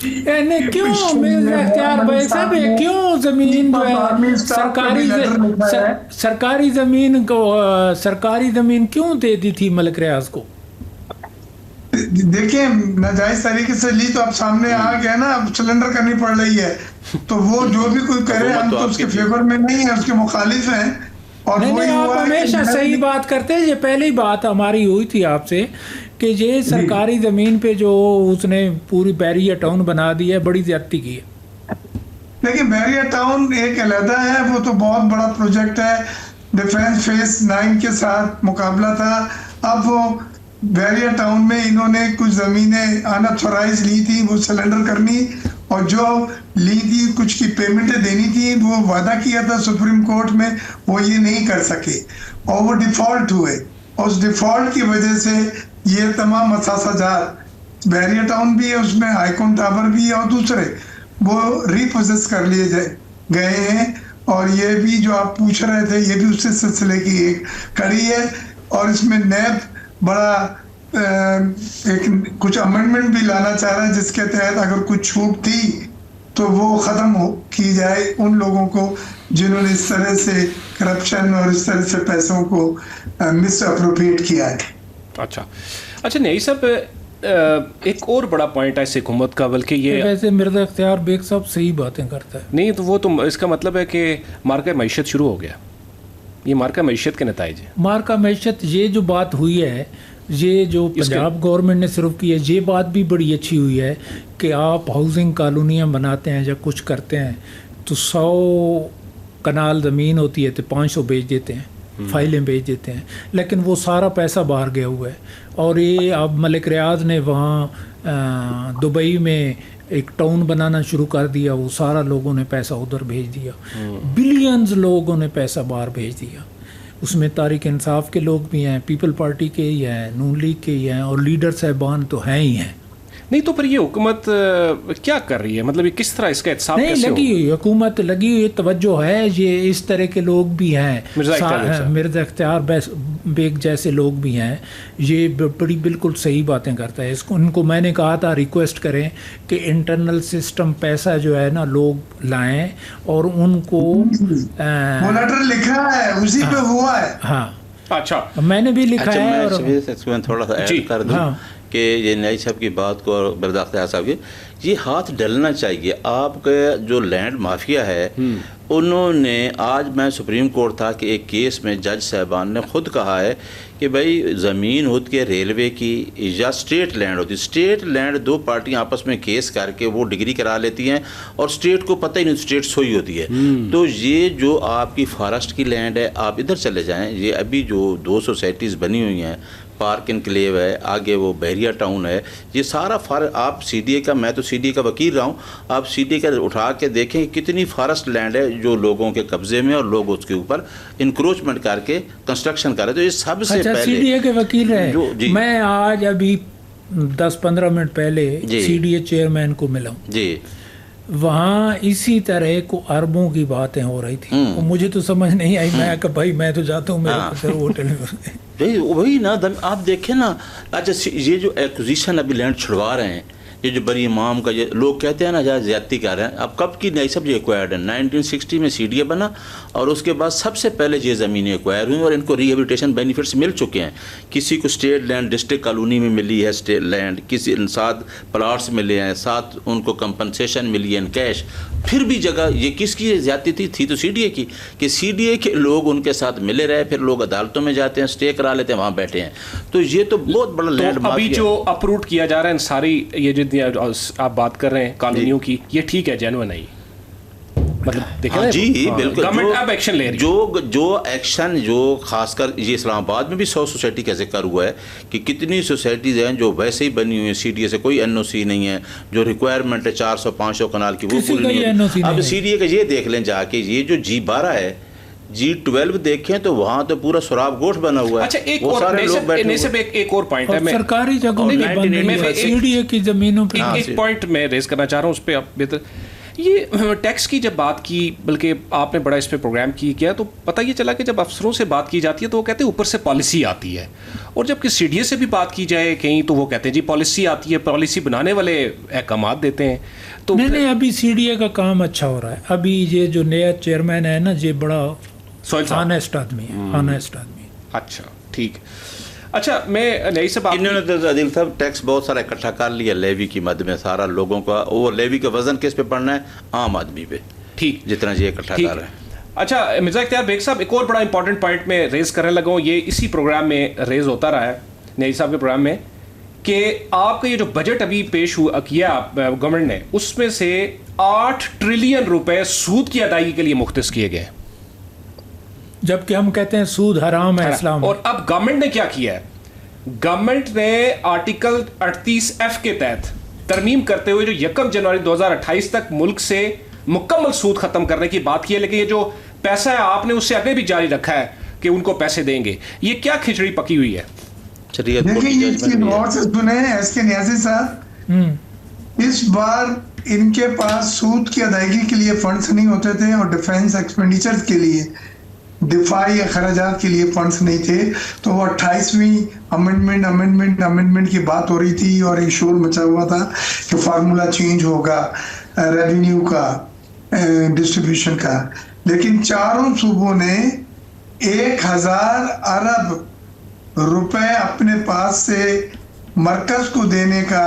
क्यों मिर्जा इख्तियार भाई साहब, क्यों जमीन जो है सरकारी जमीन क्यों दे दी थी मलिक रियाज को? देखिए नाजायज तरीके से ली तो अब सामने आ गया ना, अब सिलेंडर करनी पड़ रही है, तो वो जो भी कोई करे हम तो उसके फेवर में नहीं है, उसके मुखालिफ हैं। और नहीं, आप हमेशा सही बात करते हैं। ये पहली बात हमारी हुई थी आपसे कि ये सरकारी ज़मीन पे जो उसने पूरी बैरियर टाउन बना दी है, बड़ी ज्यादती की है। देखिए बैरियर टाउन एक अलहदा है, वो तो बहुत बड़ा प्रोजेक्ट है, डिफेंस फेज 9 के साथ मुकाबला था। अब वो बैरियर टाउन में इन्होंने कुछ ज़मीनें अनऑथराइज ली थी, वो सिलेंडर करनी, और जो ली थी कुछ की पेमेंटें देनी थी, वो वादा किया था सुप्रीम कोर्ट में, वो ये नहीं कर सके और वो डिफ़ॉल्ट हुए, और उस डिफ़ॉल्ट की वजह से ये तमाम असासाजात, बैरियर टाउन भी है उसमें, आइकॉन टावर भी है, और दूसरे वो रिपोजेस कर लिए गए हैं। और ये भी जो आप पूछ रहे थे ये भी उसी सिलसिले की एक कड़ी है, और इसमें नैब बड़ा एक कुछ अमेंडमेंट भी लाना चाह रहा है जिसके तहत अगर कुछ छूट थी तो वो ख़त्म की जाए उन लोगों को जिन्होंने इस तरह से करप्शन और इस तरह से पैसों को मिस अप्रोप्रिएट किया है। अच्छा नहीं सब एक और बड़ा पॉइंट है इस हुकूमत का, बल्कि ये वैसे मिर्जा इख्तियार बेग साहब सही बातें करता है। नहीं तो वो तो इसका मतलब है कि मार्का मैशत शुरू हो गया, ये मार्का मैशत के नताइज है। मार्का मैशत, ये जो बात हुई है, ये जो पंजाब गवर्नमेंट ने शुरू की है, ये बात भी बड़ी अच्छी हुई है कि आप हाउसिंग कॉलोनियाँ बनाते हैं या कुछ करते हैं तो 100 कनाल ज़मीन होती है तो 500 बेच देते हैं, फाइलें बेच देते हैं, लेकिन वो सारा पैसा बाहर गया हुआ है। और ये अब मलिक रियाज ने वहाँ दुबई में एक टाउन बनाना शुरू कर दिया, वो सारा लोगों ने पैसा उधर भेज दिया, बिलियंस लोगों ने पैसा बाहर भेज दिया। उसमें तारीख इंसाफ के लोग भी हैं, पीपल पार्टी के ही हैं, नून लीग के ही हैं, और लीडर साहबान तो हैं ही हैं। नहीं तो फिर ये हुकूमत क्या कर रही है, मतलब ये किस तरह इसका एहसास नहीं कैसे लगी हुई हुकूमत लगी हुई तवज्जो है, ये इस तरह के लोग भी हैं, मिर्जा इख्तियार बेग जैसे लोग भी हैं, ये बड़ी बिल्कुल सही बातें करता है। इसको उनको मैंने कहा था रिक्वेस्ट करें कि इंटरनल सिस्टम पैसा जो है ना लोग लाएं और उनको लेटर लिखा है उसी पे हुआ है। हाँ अच्छा मैंने भी लिखा है। और थोड़ा सा ऐड कर दूं कि ये न्याई साहब की बात को और बिरदा अख्तियार साहब की, ये हाथ डलना चाहिए। आपका जो लैंड माफिया है उन्होंने, आज मैं सुप्रीम कोर्ट था कि एक केस में जज साहबान ने खुद कहा है कि भाई ज़मीन होती है रेलवे की या स्टेट लैंड होती है, स्टेट लैंड दो पार्टियां आपस में केस करके वो डिग्री करा लेती हैं और स्टेट को पता ही नहीं, स्टेट सोई होती है। तो ये जो आपकी फॉरेस्ट की लैंड है, आप इधर चले जाएं, ये अभी जो 2 सोसाइटीज़ बनी हुई हैं, पार्क इनक्लेव है, आगे वो बहरिया टाउन है, ये सारा आप सीडीए का, मैं तो सीडीए का वकील रहा हूँ, आप सीडीए का उठा के देखें कितनी फॉरेस्ट लैंड है जो लोगों के कब्जे में और लोग उसके ऊपर इंक्रोचमेंट करके कंस्ट्रक्शन कर रहे। तो ये सबसे पहले सीडीए के वकील रहे। मैं आज अभी 10-15 मिनट पहले सीडीए चेयरमैन को मिला हूँ जी, वहाँ इसी तरह को अरबों की बातें हो रही थी, और मुझे तो समझ नहीं आई। मैं कहा भाई मैं तो जाता हूँ मेरे होटल में। वही ना, आप देखें ना। अच्छा, ये जो एक्विजिशन अभी लैंड छुड़वा रहे हैं, ये जो बड़ी इमाम का, ये लोग कहते हैं ना जहाँ ज्यादती कर रहे हैं, अब कब की नई सब ये एक्वायर्ड है, 1960 में सीडीए बना और उसके बाद सबसे पहले ये ज़मीनें एक्वायर हुई और इनको रिहेबिलिटेशन बेनिफिट्स मिल चुके हैं। किसी को स्टेट लैंड डिस्ट्रिक्ट कॉलोनी में मिली है स्टेट लैंड, किसी 7 प्लाट्स मिले हैं, 7 उनको कंपनसेशन मिली है इन कैश। फिर भी जगह ये किसकी ज्यादती थी तो सीडीए की, कि सीडीए के लोग उनके साथ मिले रहे, फिर लोग अदालतों में जाते हैं, स्टे करा लेते हैं, वहाँ बैठे हैं। तो ये तो बहुत बड़ा लैंड माफिया। अभी जो अप्रूव किया जा रहा है सारी ये जितनी आप बात कर रहे हैं कॉलोनियों की, ये ठीक है, जेन्युइन है, मतलब देखें ना, जी बिल्कुल, गवर्नमेंट अब एक्शन ले रही है। जो एक्शन, जो खासकर ये इस्लामाबाद में भी 100 सोसाइटी का जिक्र हुआ है कि कितनी सोसाइटीज़ हैं जो वैसे ही बनी हुई हैं, सीडीए से कोई एनओसी नहीं है, जो रिक्वायरमेंट है 400-500 कनाल की वो पूरी नहीं है। अब सीडीए का ये देख लें जाके, ये जो G12 है, G12 देखें तो वहाँ तो पूरा सुराब गोठ बना हुआ है। अच्छा, एक और पॉइंट है, सरकारी जगहों में सीडीए की जमीनों पे एक पॉइंट मैं रेज करना चाह रहा हूँ, उस पर आप बेहतर, ये टैक्स की जब बात की, बल्कि आपने बड़ा इस पे प्रोग्राम किया, तो पता ये चला कि जब अफसरों से बात की जाती है तो वो कहते हैं ऊपर से पॉलिसी आती है, और जबकि सीडीए से भी बात की जाए कहीं तो वो कहते हैं जी पॉलिसी आती है, पॉलिसी बनाने वाले अहकामात देते हैं। तो नहीं, अभी सीडीए का काम अच्छा हो रहा है। अभी ये जो नया चेयरमैन है ना, ये बड़ा ऑनेस्ट आदमी है, ऑनेस्ट आदमी। अच्छा, ठीक। अच्छा, मैं नई से बात, इन्होंने तो आदिल साहब टैक्स बहुत सारा इकट्ठा कर लिया लेवी की मद में, सारा लोगों का, वो लेवी का वजन किस पे पड़ना है, आम आदमी पे, ठीक, जितना ये इकट्ठा कर रहे हैं। अच्छा, मिर्जा इख्तियार बेग साहब, एक और बड़ा इंपॉर्टेंट पॉइंट में रेज करने लगा हूँ, ये इसी प्रोग्राम में रेज होता रहा है नई साहब के प्रोग्राम में, कि आपका ये जो बजट अभी पेश हुआ किया गवर्नमेंट ने, उसमें से 8 ट्रिलियन रुपए सूद की अदायगी के लिए मुख्तस किए गए, जबकि हम कहते हैं सूद हराम है इस्लाम। और अब गवर्नमेंट ने क्या किया है, गवर्नमेंट ने आर्टिकल 38F के तहत तरमीम करते हुए जो 1 जनवरी 2028 तक मुल्क से मुकम्मल सूद खत्म करने की बात की है, लेकिन ये जो पैसा है आपने उससे आगे भी जारी रखा है कि उनको पैसे देंगे। ये क्या खिचड़ी पकी हुई है? देखिए, ये चीज और से सुने एसके न्याजी साहब, इस बार इनके पास सूद की अदायगी के लिए फंड्स नहीं होते थे और डिफेंस एक्सपेंडिचर्स के लिए, दिफाई खराजात के लिए फंड्स नहीं थे, तो वो 28वीं अमेंडमेंट की बात हो रही थी और एक शोर मचा हुआ था कि फार्मूला चेंज होगा रेवेन्यू का, डिस्ट्रीब्यूशन का। लेकिन चारों सूबों ने 1000 अरब रुपए अपने पास से मरकज को देने का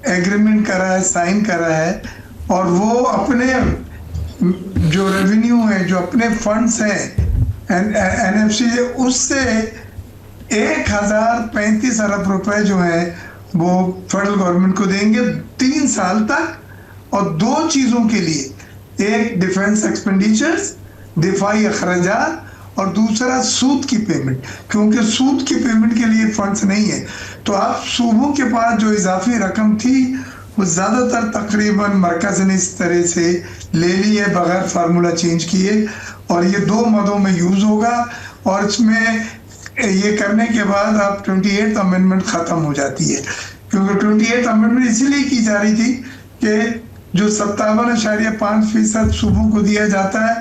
एग्रीमेंट करा है, साइन करा है, और वो अपने जो रेवेन्यू है, जो अपने फंड्स हैं एनएफसी, उससे 1035 अरब रुपए जो है वो फेडरल गवर्नमेंट को देंगे 3 साल तक, और 2 चीजों के लिए, एक डिफेंस एक्सपेंडिचर्स, दिफाई अखराजात, और दूसरा सूद की पेमेंट, क्योंकि सूद की पेमेंट के लिए फंड्स नहीं है। तो आप सूबों के पास जो इजाफी रकम थी वो ज़्यादातर तकरीबन मरकज़ ने इस तरह से ले ली है बगैर फार्मूला चेंज किए, और ये 2 मदों में यूज़ होगा, और इसमें ये करने के बाद आप 28th अमेंडमेंट ख़त्म हो जाती है, क्योंकि 28th अमेंडमेंट इसीलिए की जा रही थी कि जो 57.5% सूबों को दिया जाता है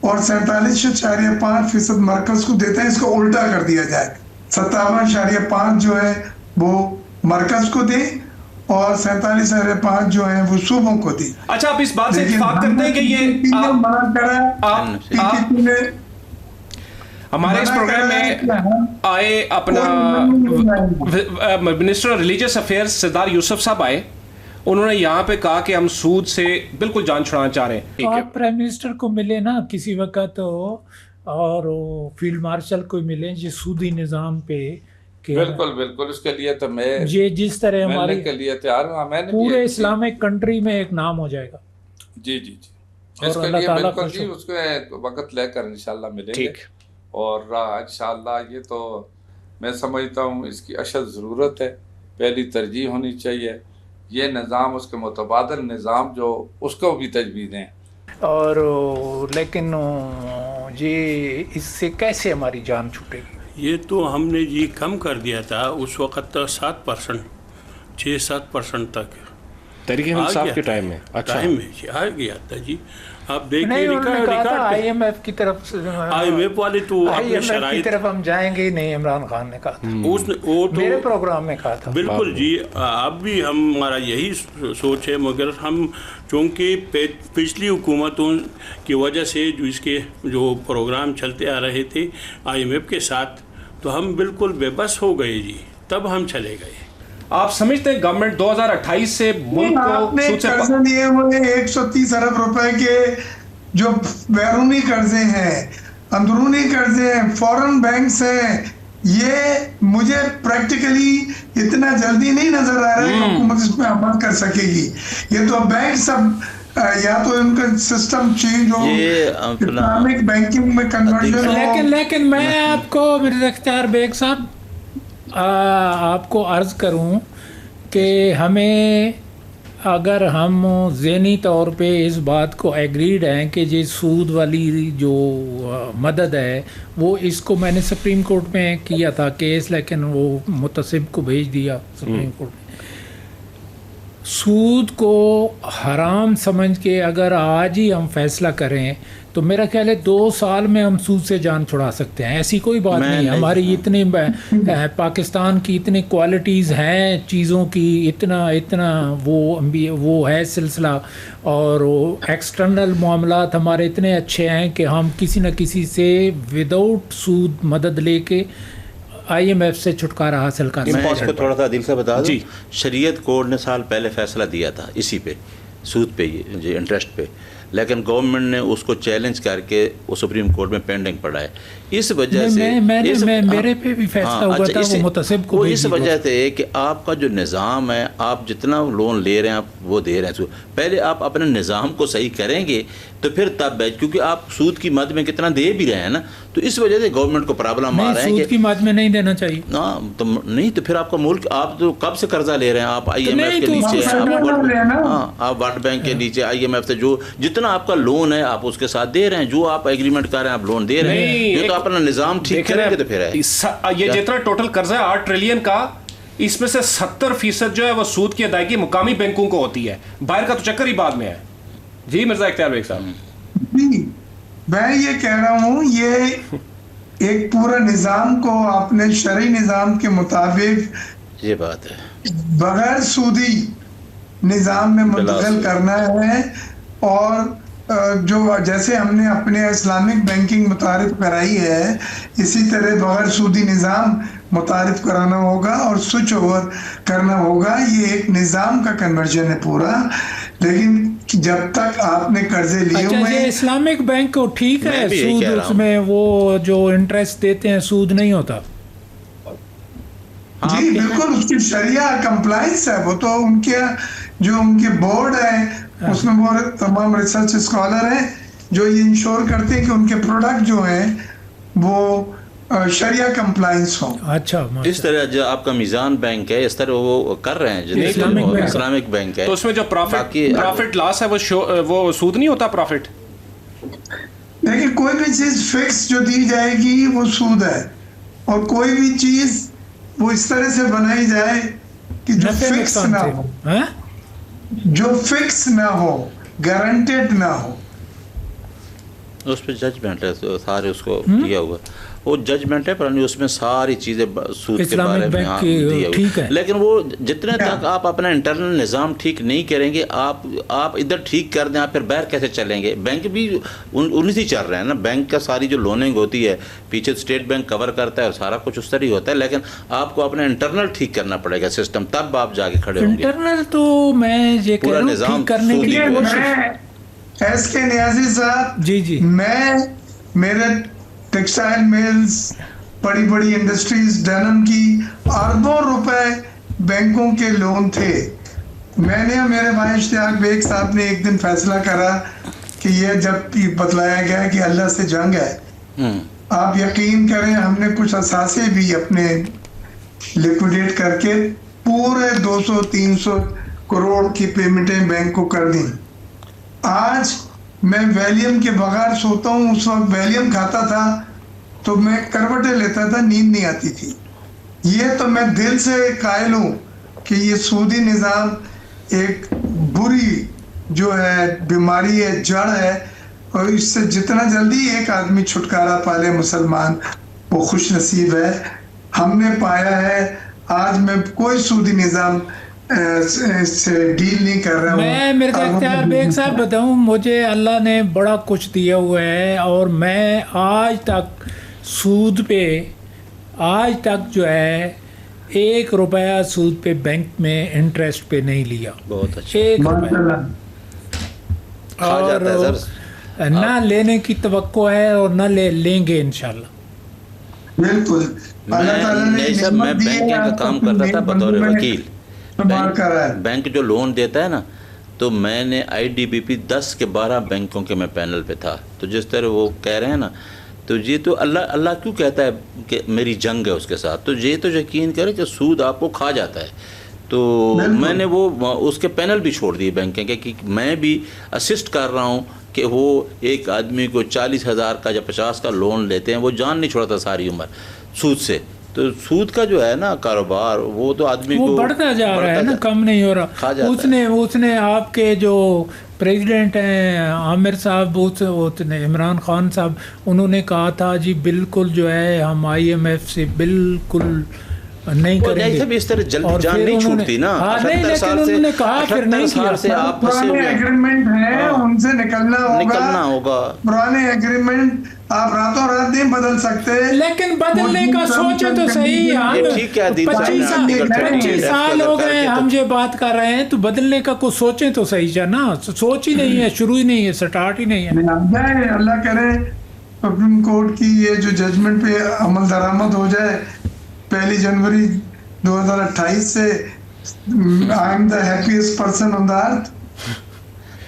और 47.5% मरकज को देते हैं, इसको उल्टा कर दिया जाए, 57.5 जो है वो मरकज को दे और 47.5 जो है वो सूबों को दी। अच्छा, आप इस बात से इत्तेफाक करते हैं कि ये हमारे इस प्रोग्राम में आए अपना मिनिस्टर ऑफ रिलीजियस अफेयर्स सरदार यूसुफ साहब आए, उन्होंने यहाँ पे कहा कि हम सूद से बिल्कुल जान छुड़ाना चाह रहे हैं। आप प्राइम मिनिस्टर को मिले ना किसी वक्त तो, और फील्ड मार्शल को मिले जो सूदी निज़ाम पे बिल्कुल बिल्कुल, उसके लिए तो मैं ये जिस तरह हमारे के लिए तैयार हूँ, मैंने पूरे इस्लामिक कंट्री में एक नाम हो जाएगा। जी जी जी, इसके लिए बिल्कुल जी, उसको वक्त लेकर इंशाल्लाह मिलेंगे और इंशाल्लाह ये तो मैं समझता हूँ इसकी अशद ज़रूरत है, पहली तरजीह होनी चाहिए ये निज़ाम, उसके मुतबादल निज़ाम जो उसको भी तजवीज़ दें। और लेकिन ये इससे कैसे हमारी जान छूटेगी? ये तो हमने जी कम कर दिया था उस वक़्त 7%, 6-7% तक तहरीक इंसाफ के टाइम में। अच्छा, टाइम में आ गया था जी। आप देखिए रिकॉर्ड IMF की तरफ, IMF वाले तो IMF की तरफ हम जाएंगे ही नहीं, इमरान खान ने कहा था, उसने वो तो मेरे प्रोग्राम में कहा था। बिल्कुल जी, अब भी हमारा यही सोच है, मगर हम चूँकि पिछली हुकूमतों की वजह से जो इसके जो प्रोग्राम चलते आ रहे थे IMF के साथ, तो हम बिल्कुल बेबस हो गए जी, तब हम चले गए। आप समझते हैं गवर्नमेंट 2028 से मुल्क को सूद से कर्जे लिए हुए 130 अरब रुपए के जो बैरूनी कर्जे हैं, अंदरूनी कर्जे हैं, फॉरेन बैंक्स हैं, ये मुझे प्रैक्टिकली इतना जल्दी नहीं नजर आ रहा है कि हुकूमत इसमें अमल कर सकेगी। ये तो बैंक सब या तो इनका सिस्टम चेंज हो, इस्लामिक बैंकिंग में कन्वर्जन हो। लेकिन मैं आपको मिर्ज़ा इख्तियार बेग साहब आपको अर्ज़ करूं कि हमें, अगर हम ज़हनी तौर पे इस बात को एग्रीड हैं कि ये सूद वाली जो मदद है वो, इसको मैंने सुप्रीम कोर्ट में किया था केस, लेकिन वो मुतसिब को भेज दिया सुप्रीम कोर्ट में। सूद को हराम समझ के अगर आज ही हम फैसला करें तो मेरा ख्याल है 2 साल में हम सूद से जान छुड़ा सकते हैं। ऐसी कोई बात नहीं, हमारी इतनी पाकिस्तान की इतनी क्वालिटीज़ हैं चीज़ों की, इतना वो है सिलसिला, और एक्सटर्नल मामलात हमारे इतने अच्छे हैं कि हम किसी न किसी से विदाउट सूद मदद लेके IMF से छुटकारा हासिल कर। मैं इसको थोड़ा सा दिल से बता दूं, शरीयत कोर्ट ने साल पहले फैसला दिया था इसी पे, सूद पे, ये इंटरेस्ट पे, लेकिन गवर्नमेंट ने उसको चैलेंज करके वो सुप्रीम कोर्ट में पेंडिंग पड़ा है। इस वजह से मेरे पे भी फैसला हुआ था, वो मुतसिब को इस वजह से कि आपका जो निज़ाम है, आप जितना लोन ले रहे हैं आप वो दे रहे हैं, पहले आप अपने निज़ाम को सही करेंगे तो फिर तब, क्योंकि आप सूद की मद में कितना दे भी रहे हैं ना, तो इस वजह से गवर्नमेंट को प्रॉब्लम आ रहा है। सूद की मद में नहीं देना चाहिए ना, तो नहीं तो फिर आपका मुल्क, आप तो कब से कर्जा ले रहे हैं, आप IMF के नीचे हैं, आप वर्ल्ड बैंक के नीचे, IMF से जो जितना आपका लोन है आप उसके साथ दे रहे हैं, जो आप एग्रीमेंट कर रहे हैं आप लोन दे रहे हैं, ये तो अपना निज़ाम ठीक करेंगे तो फिर है। ये जितना टोटल कर्जा है 8 ट्रिलियन का, इसमें से 70% जो है वो सूद की अदायगी मुकामी बैंकों को होती है, बाहर का तो चक्कर ही बाद में है। जी मिर्ज़ा इख्तियार बेग साहब, मैं ये कह रहा हूँ, ये एक पूरा निज़ाम को आपने शरई निज़ाम के मुताबिक, ये बात है, बगैर सूदी निज़ाम में मुंतकिल करना है। और जो जैसे हमने अपने इस्लामिक बैंकिंग मुतारिफ कराई है, इसी तरह बगैर सूदी निज़ाम मुतारिफ कराना होगा और स्विच ओवर करना होगा। ये एक निज़ाम का कन्वर्जन है पूरा, लेकिन जब तक आपने कर्जे लिए हुए हैं, इस्लामिक बैंक को ठीक है सूद, उसमें वो जो इंटरेस्ट देते हैं सूद नहीं होता। जी बिल्कुल, उसकी शरिया कंप्लाइंस है, वो तो उनके जो उनके बोर्ड है उसमें वो तमाम रिसर्च स्कॉलर हैं जो ये इंश्योर करते हैं कि उनके प्रोडक्ट जो हैं वो शरिया कंप्लाइंस हो। अच्छा, इस तरह जो आपका मीज़ान बैंक है, इस तरह वो कर रहे हैं, इस्लामिक बैंक है, तो उसमें जो प्रॉफिट लॉस है वो सूद नहीं होता प्रॉफिट। देखिए, कोई भी चीज फिक्स जो दी जाएगी वो सूद है, और कोई भी चीज वो इस तरह से बनाई जाए कि जो फिक्स ना हो, जो फिक्स ना हो, गारंटेड ना हो, उस पर जजमेंट है, तो सारे उसको दिया हुआ, वो जजमेंट है पर उसमें सारी चीज़ें सूद के बारे में ठीक है, लेकिन वो जितने तक आप अपना इंटरनल निज़ाम ठीक नहीं करेंगे, आप इधर ठीक कर दें, आप फिर बाहर कैसे चलेंगे? बैंक भी उन्हीं से चल रहे हैं ना, बैंक का सारी जो लोनिंग होती है पीछे स्टेट बैंक कवर करता है और सारा कुछ उस तरह ही होता है, लेकिन आपको अपना इंटरनल ठीक करना पड़ेगा सिस्टम, तब आप जाके खड़े होंगे। इंटरनल तो मैं ये पूरा निज़ाम करने के लिए एसके नियाज़ी साहब, जी मैं मेरे टेक्सटाइल मिल्स, बड़ी बड़ी इंडस्ट्रीज डेनिम की अरबों रुपए बैंकों के लोन थे। मैंने और मेरे भाई इश्तियाक बेग साहब ने एक दिन फैसला करा कि ये जब बतलाया गया कि अल्लाह से जंग है, आप यकीन करें हमने कुछ असासे भी अपने लिक्विडेट करके पूरे 200-300 करोड़ की पेमेंटें बैंक को कर दी। आज मैं वैलियम के बगैर सोता हूँ, उस वक्त वैलियम खाता था तो मैं करवटें लेता था, नींद नहीं आती थी। ये तो मैं दिल से कायल हूँ कि ये सूदी निज़ाम एक बुरी जो है बीमारी है, जड़ है, और इससे जितना जल्दी एक आदमी छुटकारा पाले मुसलमान, वो खुश नसीब है। हमने पाया है, आज मैं कोई सूदी निज़ाम से डील नहीं कर रहा हूँ। मैं मिर्ज़ा इख्तियार बेग साहब बताऊँ, मुझे अल्लाह ने बड़ा कुछ दिया हुआ है और मैं आज तक सूद पे, आज तक जो है 1 रुपया सूद पे बैंक में इंटरेस्ट पे नहीं लिया। बहुत अच्छा। 1 रुपया और ना लेने की तवक्को है और ना लेंगे इंशाल्लाह। बिल्कुल। मैं बैंकिंग का काम करता था बतौर वकील। बैंक जो लोन देता है ना, तो मैंने IDBP 10 के 12 बैंकों के मैं पैनल पे था। तो जिस तरह वो कह रहे हैं ना, तो ये तो अल्लाह क्यों कहता है कि मेरी जंग है उसके साथ, तो ये तो यकीन करें कि सूद आपको खा जाता है। तो मैंने वो उसके पैनल भी छोड़ दिए बैंक के, कि मैं भी असिस्ट कर रहा हूँ कि वो एक आदमी को 40,000 का या 50 का लोन लेते हैं, वो जान नहीं छोड़ता सारी उम्र सूद से। तो सूद का जो है ना कारोबार, वो तो आदमी वो को बढ़ता जा रहा है ना, कम नहीं हो रहा। उसने आपके जो प्रेसिडेंट हैं आमिर साहब, उसने इमरान खान साहब, उन्होंने कहा था जी बिल्कुल जो है हम IMF से बिल्कुल नहीं करेंगे। सब इस तरह जल्दी जान नहीं छूटती ना। नहीं, लेकिन उन्होंने कहा फिर नहीं किया। पुराने एग्रीमेंट हैं, उनसे निकलना होगा। पुराने एग्रीमेंट आप रातों रात नहीं बदल सकते, लेकिन बदलने का सोचे तो सही। हम 25 साल हो गए हम ये बात कर रहे हैं, तो बदलने का कुछ सोचे तो सही है ना। सोच ही नहीं है, शुरू ही नहीं है, स्टार्ट ही नहीं है। अल्लाह करे सुप्रीम कोर्ट की ये जो जजमेंट पे अमल दरामद हो जाए 1 जनवरी 2028 से। I am the happiest person on the earth.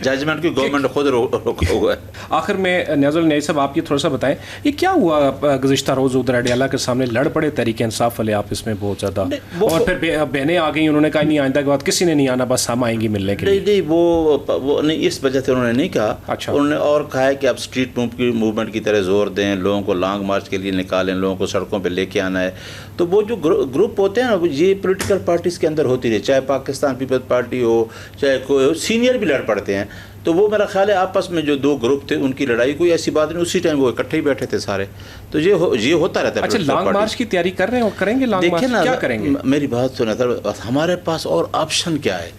Judgment की गवर्नमेंट खुद रोका हुआ है। आखिर में नियाज़ुल नई साहब, आप ये थोड़ा सा बताएं, ये क्या हुआ गुज़िश्ता रोज़ उधर अडयाला के सामने लड़ पड़े तहरीक इंसाफ वाले आपस में बहुत ज़्यादा, और फिर बहनें आ गई, उन्होंने कहा नहीं आइंदा के बाद किसी ने नहीं आना, बस हम आएंगी मिलने के लिए। नहीं, वो नहीं, इस वजह से उन्होंने नहीं कहा। अच्छा। उन्होंने और कहा है कि आप स्ट्रीट मूवमेंट की तरह जोर दें, लोगों को लॉन्ग मार्च के लिए निकालें, लोगों को सड़कों पर लेके आना है। तो वो जो ग्रुप होते हैं ना, ये पोलिटिकल पार्टीज़ के अंदर होती रही, चाहे पाकिस्तान पीपल्स पार्टी हो, चाहे कोई हो, सीनियर भी लड़ पड़ते हैं। तो वो मेरा ख्याल है आपस में जो 2 ग्रुप थे उनकी लड़ाई कोई ऐसी बात नहीं, उसी टाइम वो इकट्ठे ही बैठे थे सारे। तो ये होता रहता है। अच्छा, लॉन्ग मार्च की तैयारी कर रहे हैं और करेंगे लॉन्ग मार्च, क्या करेंगे? मेरी बात सुना था, हमारे पास और ऑप्शन क्या है?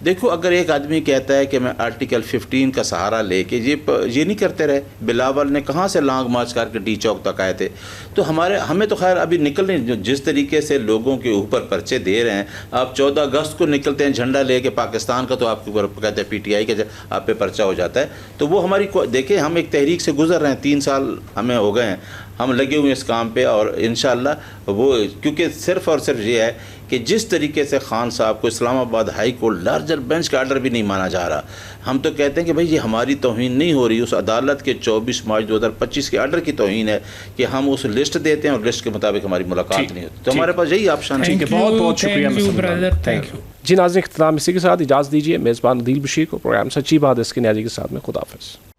देखो, अगर एक आदमी कहता है कि मैं आर्टिकल 15 का सहारा लेके ये नहीं करते रहे। बिलावल ने कहाँ से लॉन्ग मार्च करके डी चौक तक आए थे। तो हमें तो खैर अभी निकलने, जिस तरीके से लोगों के ऊपर पर्चे दे रहे हैं, आप 14 अगस्त को निकलते हैं झंडा लेके पाकिस्तान का, तो आपके ऊपर कहते हैं PTI के आप पे पर्चा हो जाता है। तो वो हमारी देखिए, हम एक तहरीक से गुजर रहे हैं, 3 साल हमें हो गए हैं, हम लगे हुए इस काम पे, और इंशाअल्लाह वो, क्योंकि सिर्फ़ और सिर्फ ये है कि जिस तरीके से खान साहब को Islamabad high court larger bench का आर्डर भी नहीं माना जा रहा, हम तो कहते हैं कि भाई ये हमारी तौहीन नहीं हो रही, उस अदालत के 24 मार्च 2025 के आर्डर की तौहीन है कि हम उस लिस्ट देते हैं और लिस्ट के मुताबिक हमारी मुलाकात नहीं होती। तो हमारे पास यही ऑप्शन है। बहुत बहुत शुक्रिया, थैंक यू जी। नाज़रीन, इख्तिताम इसी के साथ इजाज़त दीजिए। मेज़बान अदील बशीर को प्रोग्राम सच्ची बात इसके न्याज़ी के साथ में खुदाफिज़।